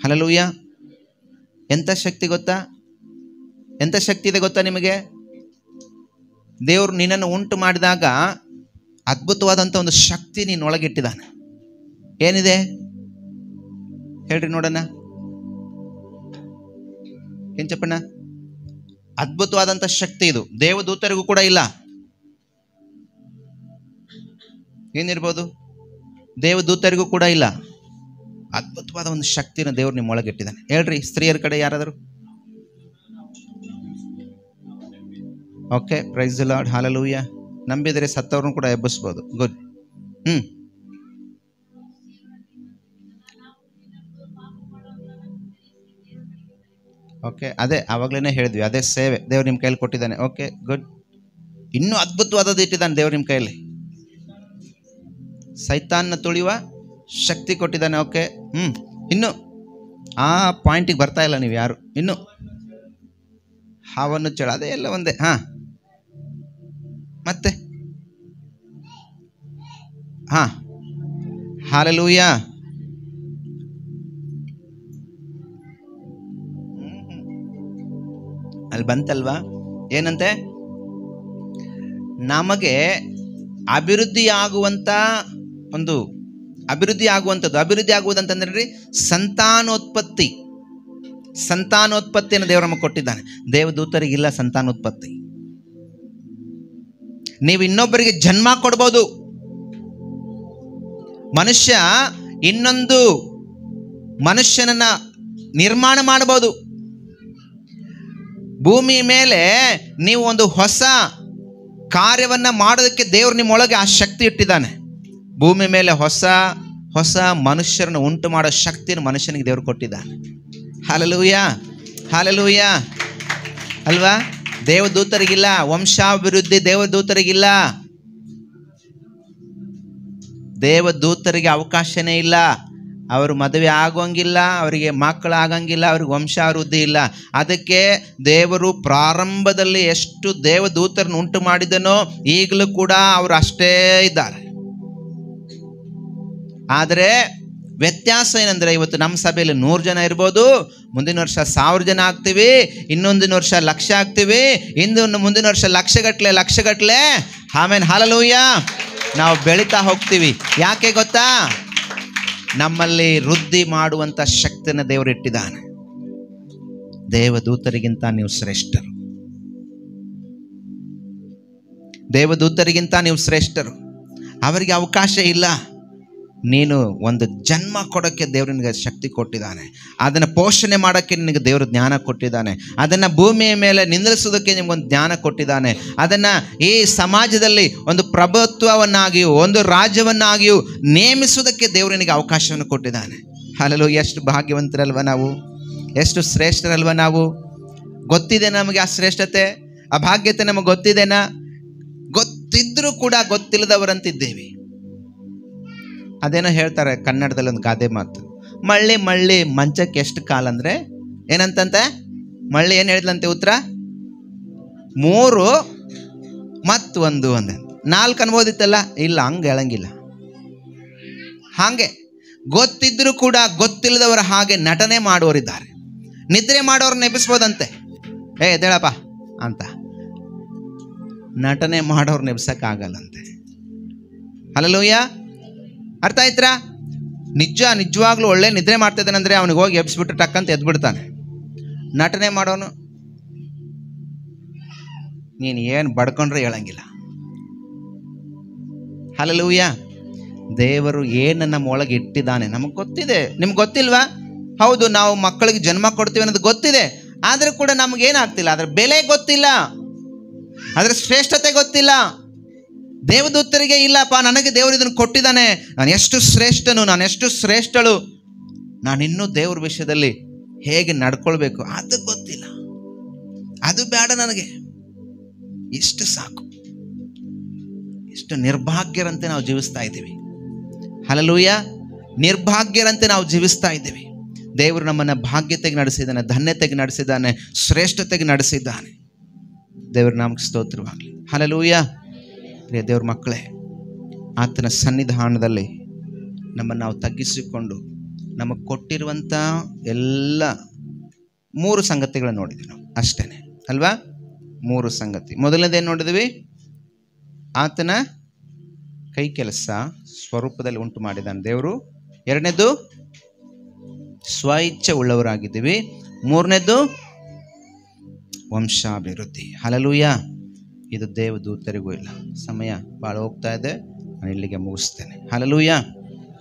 ಹಲ್ಲೆಲೂಯಾ. ಎಂಥ ಶಕ್ತಿ ಗೊತ್ತಾ? ಎಂಥ ಶಕ್ತಿ ಇದೆ ಗೊತ್ತಾ ನಿಮಗೆ? ದೇವರು ನಿನ್ನನ್ನು ಉಂಟು ಮಾಡಿದಾಗ ಅದ್ಭುತವಾದಂಥ ಒಂದು ಶಕ್ತಿ ನಿನ್ನೊಳಗಿಟ್ಟಿದ್ದಾನೆ. ಏನಿದೆ ಹೇಳ್ರಿ ನೋಡೋಣ. ಕೆಂಚಪ್ಪಣ್ಣ, ಅದ್ಭುತವಾದಂಥ ಶಕ್ತಿ ಇದು. ದೇವದೂತರಿಗೂ ಕೂಡ ಇಲ್ಲ. ಏನಿರ್ಬೋದು? ದೇವದೂತರಿಗೂ ಕೂಡ ಇಲ್ಲ. ಅದ್ಭುತವಾದ ಒಂದು ಶಕ್ತಿನ ದೇವರು ನಿಮ್ಮೊಳಗಿಟ್ಟಿದ್ದಾನೆ. ಹೇಳ್ರಿ, ಸ್ತ್ರೀಯರ ಕಡೆ ಯಾರಾದರೂ? Okay, praise the lord. Hallelujah. ನಂಬಿದರೆ ಸತ್ತವ್ರನ್ನು ಕೂಡ ಎಬ್ಬಿಸ್ಬೋದು. ಗುಡ್. ಓಕೆ, ಅದೇ ಆವಾಗಲೇ ಹೇಳಿದ್ವಿ, ಅದೇ ಸೇವೆ ದೇವ್ರು ನಿಮ್ಮ ಕೈಯಲ್ಲಿ ಕೊಟ್ಟಿದ್ದಾನೆ. Okay, good. ಇನ್ನೂ ಅದ್ಭುತವಾದದ್ದು ಇಟ್ಟಿದ್ದಾನೆ ದೇವ್ರು ನಿಮ್ಮ ಕೈಯಲ್ಲಿ. ಸೈತಾನ್ನ ತುಳಿಯುವ ಶಕ್ತಿ ಕೊಟ್ಟಿದ್ದಾನೆ. ಓಕೆ, ಇನ್ನು ಆ ಪಾಯಿಂಟಿಗೆ ಬರ್ತಾ ಇಲ್ಲ ನೀವು ಯಾರು. ಇನ್ನು ಹಾವನ್ನು ಚಳ, ಅದೇ ಎಲ್ಲ ಒಂದೇ. ಮತ್ತೆ ಹಲ್ಲೆಲೂಯಾ. ಅಲ್ಲಿ ಬಂತಲ್ವಾ, ಏನಂತೆ? ನಮಗೆ ಅಭಿವೃದ್ಧಿಯಾಗುವಂಥ ಒಂದು ಅಭಿವೃದ್ಧಿ ಆಗುವಂಥದ್ದು. ಅಭಿವೃದ್ಧಿ ಆಗುವುದಂತಂದ್ರೆ ಸಂತಾನೋತ್ಪತ್ತಿ. ಸಂತಾನೋತ್ಪತ್ತಿಯನ್ನು ದೇವರು ನಮಗೆ ಕೊಟ್ಟಿದ್ದಾನೆ. ದೇವದೂತರಿಗಿಲ್ಲ ಸಂತಾನೋತ್ಪತ್ತಿ. ನೀವು ಇನ್ನೊಬ್ಬರಿಗೆ ಜನ್ಮ ಕೊಡ್ಬೋದು. ಮನುಷ್ಯ ಇನ್ನೊಂದು ಮನುಷ್ಯನನ್ನ ನಿರ್ಮಾಣ ಮಾಡಬಹುದು. ಭೂಮಿ ಮೇಲೆ ನೀವು ಒಂದು ಹೊಸ ಕಾರ್ಯವನ್ನ ಮಾಡೋದಕ್ಕೆ ದೇವರು ನಿಮ್ಮೊಳಗೆ ಆ ಶಕ್ತಿ ಇಟ್ಟಿದ್ದಾನೆ. ಭೂಮಿ ಮೇಲೆ ಹೊಸ ಹೊಸ ಮನುಷ್ಯರನ್ನು ಉಂಟು ಮಾಡೋ ಶಕ್ತಿಯನ್ನು ಮನುಷ್ಯನಿಗೆ ದೇವರು ಕೊಟ್ಟಿದ್ದಾನೆ. ಹಲ್ಲೆಲೂಯಾ, ಹಲ್ಲೆಲೂಯಾ ಅಲ್ವಾ? ದೇವದೂತರಿಗಿಲ್ಲ ವಂಶಾಭಿವೃದ್ಧಿ, ದೇವದೂತರಿಗಿಲ್ಲ. ದೇವದೂತರಿಗೆ ಅವಕಾಶನೇ ಇಲ್ಲ. ಅವರು ಮದುವೆ ಆಗೋಂಗಿಲ್ಲ, ಅವರಿಗೆ ಮಕ್ಕಳು ಆಗಂಗಿಲ್ಲ, ಅವ್ರಿಗೆ ವಂಶಾಭಿವೃದ್ಧಿ ಇಲ್ಲ. ಅದಕ್ಕೆ ದೇವರು ಪ್ರಾರಂಭದಲ್ಲಿ ಎಷ್ಟು ದೇವದೂತರನ್ನು ಉಂಟು ಮಾಡಿದನೋ ಈಗಲೂ ಕೂಡ ಅವರು ಅಷ್ಟೇ ಇದ್ದಾರೆ. ಆದರೆ ವ್ಯತ್ಯಾಸ ಏನಂದರೆ, ಇವತ್ತು ನಮ್ಮ ಸಭೆಯಲ್ಲಿ 100 ಜನ ಇರ್ಬೋದು, ಮುಂದಿನ ವರ್ಷ 1000 ಜನ ಆಗ್ತೀವಿ, ಇನ್ನೊಂದಿನ ವರ್ಷ 1,00,000 ಆಗ್ತೀವಿ, ಮುಂದಿನ ವರ್ಷ ಲಕ್ಷಗಟ್ಟಲೆ. ಆಮೇಲೆ ಹಲ್ಲೆಲೂಯಾ, ನಾವು ಬೆಳೀತಾ ಹೋಗ್ತೀವಿ. ಯಾಕೆ ಗೊತ್ತಾ? ನಮ್ಮಲ್ಲಿ ವೃದ್ಧಿ ಮಾಡುವಂಥ ಶಕ್ತಿಯನ್ನು ದೇವರು ಇಟ್ಟಿದ್ದಾನೆ. ದೇವದೂತರಿಗಿಂತ ನೀವು ಶ್ರೇಷ್ಠರು. ದೇವದೂತರಿಗಿಂತ ನೀವು ಶ್ರೇಷ್ಠರು. ಅವರಿಗೆ ಅವಕಾಶ ಇಲ್ಲ. ನೀನು ಒಂದು ಜನ್ಮ ಕೊಡೋಕ್ಕೆ ದೇವರು ನಿನಗೆ ಶಕ್ತಿ ಕೊಟ್ಟಿದ್ದಾನೆ. ಅದನ್ನು ಪೋಷಣೆ ಮಾಡೋಕ್ಕೆ ನಿನಗೆ ದೇವರು ಜ್ಞಾನ ಕೊಟ್ಟಿದ್ದಾನೆ. ಅದನ್ನು ಭೂಮಿಯ ಮೇಲೆ ನಿಂದಿರಿಸೋದಕ್ಕೆ ನಿಮಗೊಂದು ಜ್ಞಾನ ಕೊಟ್ಟಿದ್ದಾನೆ. ಅದನ್ನು ಈ ಸಮಾಜದಲ್ಲಿ ಒಂದು ಪ್ರಭುತ್ವವನ್ನಾಗಿಯೂ ಒಂದು ರಾಜ್ಯವನ್ನಾಗಿಯೂ ನೇಮಿಸೋದಕ್ಕೆ ದೇವರು ನಿನಗೆ ಅವಕಾಶವನ್ನು ಕೊಟ್ಟಿದ್ದಾನೆ. ಹಲ್ಲೆಲೂಯಾ, ಎಷ್ಟು ಭಾಗ್ಯವಂತರಲ್ವ ನಾವು, ಎಷ್ಟು ಶ್ರೇಷ್ಠರಲ್ವ ನಾವು. ಗೊತ್ತಿದೆ ನಮಗೆ ಆ ಶ್ರೇಷ್ಠತೆ, ಆ ಭಾಗ್ಯತೆ ನಮಗೆ ಗೊತ್ತಿದೆನಾ? ಗೊತ್ತಿದ್ರೂ ಕೂಡ ಗೊತ್ತಿಲ್ಲದವರಂತಿದ್ದೇವೆ. ಅದೇನೋ ಹೇಳ್ತಾರೆ ಕನ್ನಡದಲ್ಲಿ ಒಂದು ಗಾದೆ ಮಾತು, ಮಳ್ಳಿ ಮಂಚಕ್ಕೆ ಎಷ್ಟು ಕಾಲ ಅಂದರೆ ಏನಂತಂತೆ? ಮಳ್ಳಿ ಏನು ಹೇಳಿದ್ಲಂತೆ ಉತ್ತರ? 3 ಮತ್ತು 1 ಅಂದ. 4 ಅನ್ಬೋದಿತ್ತಲ್ಲ? ಇಲ್ಲ, ಹಂಗೆ ಹೇಳಂಗಿಲ್ಲ. ಹಾಗೆ ಗೊತ್ತಿದ್ರೂ ಕೂಡ ಗೊತ್ತಿಲ್ಲದವರ ಹಾಗೆ ನಟನೆ ಮಾಡೋರಿದ್ದಾರೆ. ನಿದ್ರೆ ಮಾಡೋರನ್ನ ಎಬ್ಬಿಸ್ಬೋದಂತೆ, ಎದ್ದೇಳಪ್ಪ ಅಂತ. ನಟನೆ ಮಾಡೋರ್ನ ಎಬ್ಸಕ್ಕಾಗಲ್ಲಂತೆ. ಹಲ್ಲೆಲೂಯಾ, ಅರ್ಥ ಆಯ್ತಾ? ನಿಜವಾಗ್ಲೂ ಒಳ್ಳೆ ನಿದ್ರೆ ಮಾಡ್ತಿದ್ದಾನಂದ್ರೆ ಅವನಿಗೆ ಹೋಗಿ ಎಬ್ಸ್ಬಿಟ್ಟು ಟಕ್ಕಂತ ಎದ್ಬಿಡ್ತಾನೆ. ನಟನೆ ಮಾಡೋನು ನೀನು ಏನು ಬಡ್ಕೊಂಡ್ರೆ ಹೇಳಂಗಿಲ್ಲ. ಹಲ್ಲೆಲೂಯಾ, ದೇವರು ಏನು ನಮ್ಮ ಒಳಗೆ ಇಟ್ಟಿದ್ದಾನೆ ನಮಗೆ ಗೊತ್ತಿದೆ. ನಿಮ್ಗೆ ಗೊತ್ತಿಲ್ವಾ? ಹೌದು, ನಾವು ಮಕ್ಕಳಿಗೆ ಜನ್ಮ ಕೊಡ್ತೀವಿ ಅನ್ನೋದು ಗೊತ್ತಿದೆ. ಆದರೂ ಕೂಡ ನಮಗೇನಾಗ್ತಿಲ್ಲ, ಅದರ ಬೆಲೆ ಗೊತ್ತಿಲ್ಲ, ಅದರ ಶ್ರೇಷ್ಠತೆ ಗೊತ್ತಿಲ್ಲ. ದೇವದೂತರಿಗೆ ಇಲ್ಲಪ್ಪ, ನನಗೆ ದೇವರು ಇದನ್ನು ಕೊಟ್ಟಿದ್ದಾನೆ, ನಾನು ಎಷ್ಟು ಶ್ರೇಷ್ಠನು, ನಾನು ಎಷ್ಟು ಶ್ರೇಷ್ಠಳು, ನಾನಿನ್ನೂ ದೇವ್ರ ವಿಷಯದಲ್ಲಿ ಹೇಗೆ ನಡ್ಕೊಳ್ಬೇಕು ಅದು ಗೊತ್ತಿಲ್ಲ. ಅದು ಬೇಡ ನನಗೆ, ಇಷ್ಟು ಸಾಕು. ಎಷ್ಟು ನಿರ್ಭಾಗ್ಯರಂತೆ ನಾವು ಜೀವಿಸ್ತಾ ಇದ್ದೀವಿ. ಹಲ್ಲೆಲೂಯಾ, ನಿರ್ಭಾಗ್ಯರಂತೆ ನಾವು ಜೀವಿಸ್ತಾ ಇದ್ದೀವಿ. ದೇವರು ನಮ್ಮನ್ನು ಭಾಗ್ಯತೆಗೆ ನಡೆಸಿದ್ದಾನೆ, ಧನ್ಯತೆಗೆ ನಡೆಸಿದ್ದಾನೆ, ಶ್ರೇಷ್ಠತೆಗೆ ನಡೆಸಿದ್ದಾನೆ. ದೇವರು ನಮಗೆ ಸ್ತೋತ್ರವಾಗಲಿ. ಹಲ್ಲೆಲೂಯಾ. ದೇವ್ರ ಮಕ್ಕಳೇ, ಆತನ ಸನ್ನಿಧಾನದಲ್ಲಿ ನಮ್ಮನ್ನು ನಾವು ತಗ್ಗಿಸಿಕೊಂಡು ನಮಗೆ ಕೊಟ್ಟಿರುವಂಥ ಎಲ್ಲ 3 ಸಂಗತಿಗಳನ್ನು ನೋಡಿದ್ವಿ ನಾವು ಅಷ್ಟೇ ಅಲ್ವಾ? 3 ಸಂಗತಿ. ಮೊದಲನೇದೇನು ನೋಡಿದ್ವಿ? ಆತನ ಕೈ ಕೆಲಸ ಸ್ವರೂಪದಲ್ಲಿ ಉಂಟು ಮಾಡಿದ್ದಾನೆ ದೇವರು. 2ನೇದು ಸ್ವಇಚ್ಛೆ ಉಳ್ಳವರಾಗಿದ್ದೀವಿ. 3ನೇದು ವಂಶಾಭಿವೃದ್ಧಿ. ಹಲ್ಲೆಲೂಯಾ. ಇದು ದೇವದೂತರಿಗೂ ಇಲ್ಲ. ಸಮಯ ಭಾಳ ಹೋಗ್ತಾ ಇದೆ, ನಾನು ಇಲ್ಲಿಗೆ ಮುಗಿಸ್ತೇನೆ. ಹಲ್ಲೆಲೂಯಾ.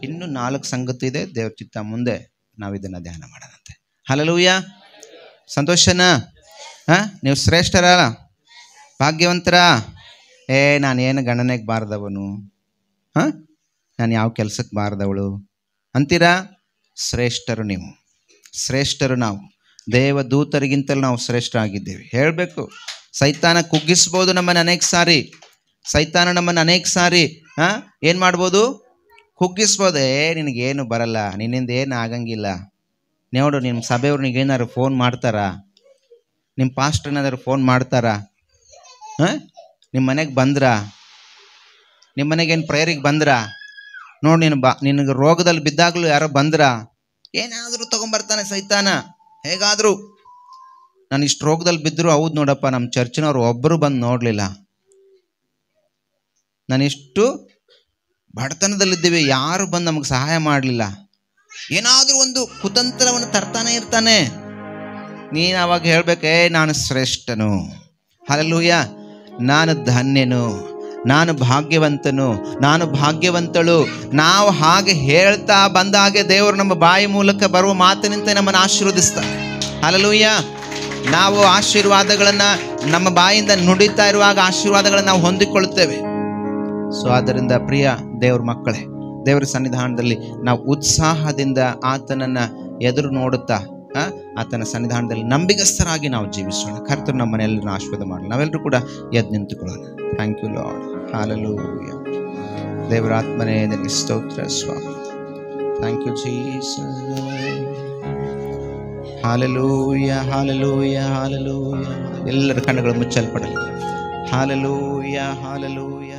ಇನ್ನೂ 4 ಸಂಗತಿ ಇದೆ. ದೇವ್ರ ಚಿತ್ತ ಮುಂದೆ ನಾವು ಇದನ್ನು ಧ್ಯಾನ ಮಾಡೋಣಂತೆ. ಹಲ್ಲೆಲೂಯಾ. ಸಂತೋಷನಾ? ನೀವು ಶ್ರೇಷ್ಠರ, ಭಾಗ್ಯವಂತರ. ನಾನೇನು ಗಣನೆಗೆ ಬಾರದವನು, ನಾನು ಯಾವ ಕೆಲಸಕ್ಕೆ ಬಾರದವಳು ಅಂತೀರಾ? ಶ್ರೇಷ್ಠರು ನೀವು, ಶ್ರೇಷ್ಠರು ನಾವು. ದೇವದೂತರಿಗಿಂತಲೂ ನಾವು ಶ್ರೇಷ್ಠ ಆಗಿದ್ದೇವೆ. ಹೇಳಬೇಕು. ಸೈತಾನ ಕುಗ್ಗಿಸ್ಬೋದು ನಮ್ಮನ್ನು ಅನೇಕ ಸಾರಿ. ಸೈತಾನ ನಮ್ಮನ್ನು ಅನೇಕ ಸಾರಿ ಏನು ಮಾಡ್ಬೋದು? ಕುಗ್ಗಿಸ್ಬೋದು. ನಿನಗೇನು ಬರಲ್ಲ, ನಿನ್ನಿಂದ ಏನು ಆಗಂಗಿಲ್ಲ. ನೋಡು, ನಿಮ್ಮ ಸಭೆಯವ್ರು ಏನಾದ್ರು ಫೋನ್ ಮಾಡ್ತಾರಾ? ನಿಮ್ಮ ಪಾಸ್ಟರ್ ಏನಾದ್ರು ಫೋನ್ ಮಾಡ್ತಾರಾ? ನಿಮ್ಮ ಮನೆಗೆ ಬಂದ್ರಾ? ನಿಮ್ಮ ಮನೆಗೇನು ಪ್ರೇಯರಿಗೆ ಬಂದ್ರಾ? ನೋಡಿ, ನಿನಗೆ ರೋಗದಲ್ಲಿ ಬಿದ್ದಾಗಲೂ ಯಾರೋ ಬಂದ್ರಾ? ಏನಾದರೂ ತೊಗೊಂಬರ್ತಾನೆ ಸೈತಾನ ಹೇಗಾದರೂ. ನಾನು ಇಷ್ಟು ರೋಗದಲ್ಲಿ ಬಿದ್ದರೂ, ಹೌದು ನೋಡಪ್ಪ, ನಮ್ಮ ಚರ್ಚಿನವ್ರು ಒಬ್ಬರು ಬಂದು ನೋಡಲಿಲ್ಲ. ನಾನಿಷ್ಟು ಬಡತನದಲ್ಲಿದ್ದೇವೆ, ಯಾರು ಬಂದು ನಮಗೆ ಸಹಾಯ ಮಾಡಲಿಲ್ಲ, ಏನಾದರೂ ಒಂದು ಕುತಂತ್ರವನ್ನು ತರ್ತಾನೆ ಇರ್ತಾನೆ. ನೀನು ಅವಾಗ ಹೇಳಬೇಕೇ, ನಾನು ಶ್ರೇಷ್ಠನು, ಹಲ್ಲೆಲೂಯಾ, ನಾನು ಧನ್ಯನು, ನಾನು ಭಾಗ್ಯವಂತನು, ನಾನು ಭಾಗ್ಯವಂತಳು. ನಾವು ಹಾಗೆ ಹೇಳ್ತಾ ಬಂದಾಗೆ ದೇವರು ನಮ್ಮ ಬಾಯಿ ಮೂಲಕ ಬರುವ ಮಾತಿನಿಂದ ನಮ್ಮನ್ನು ಆಶೀರ್ವದಿಸ್ತಾರೆ. ಹಲ್ಲೆಲೂಯಾ. ನಾವು ಆಶೀರ್ವಾದಗಳನ್ನು ನಮ್ಮ ಬಾಯಿಂದ ನುಡಿತಾ ಇರುವಾಗ ಆಶೀರ್ವಾದಗಳನ್ನು ನಾವು ಹೊಂದಿಕೊಳ್ಳುತ್ತೇವೆ. ಸೊ ಆದ್ದರಿಂದ ಪ್ರಿಯ ದೇವ್ರ ಮಕ್ಕಳೇ, ದೇವರ ಸನ್ನಿಧಾನದಲ್ಲಿ ನಾವು ಉತ್ಸಾಹದಿಂದ ಆತನನ್ನು ಎದುರು ನೋಡುತ್ತಾ ಆತನ ಸನ್ನಿಧಾನದಲ್ಲಿ ನಂಬಿಗಸ್ತರಾಗಿ ನಾವು ಜೀವಿಸೋಣ. ಕರ್ತರು ನಮ್ಮನ್ನೆಲ್ಲರನ್ನು ಆಶೀರ್ವಾದ ಮಾಡಲಿ. ನಾವೆಲ್ಲರೂ ಕೂಡ ಎದ್ದು ನಿಂತುಕೊಳ್ಳೋಣ. Thank you lord. ಹಲ್ಲೆಲೂಯಾ. ದೇವರ ಆತ್ಮನೇ ನಿನಗೆ ಸ್ತೋತ್ರ ಸ್ವಾಮಿ. Thank you Jesus. Hallelujah, hallelujah, hallelujah. ಎಲ್ಲರ ಕಣ್ಣುಗಳು ಮುಚ್ಚಲ್ಪಡಲಿ. Hallelujah, hallelujah.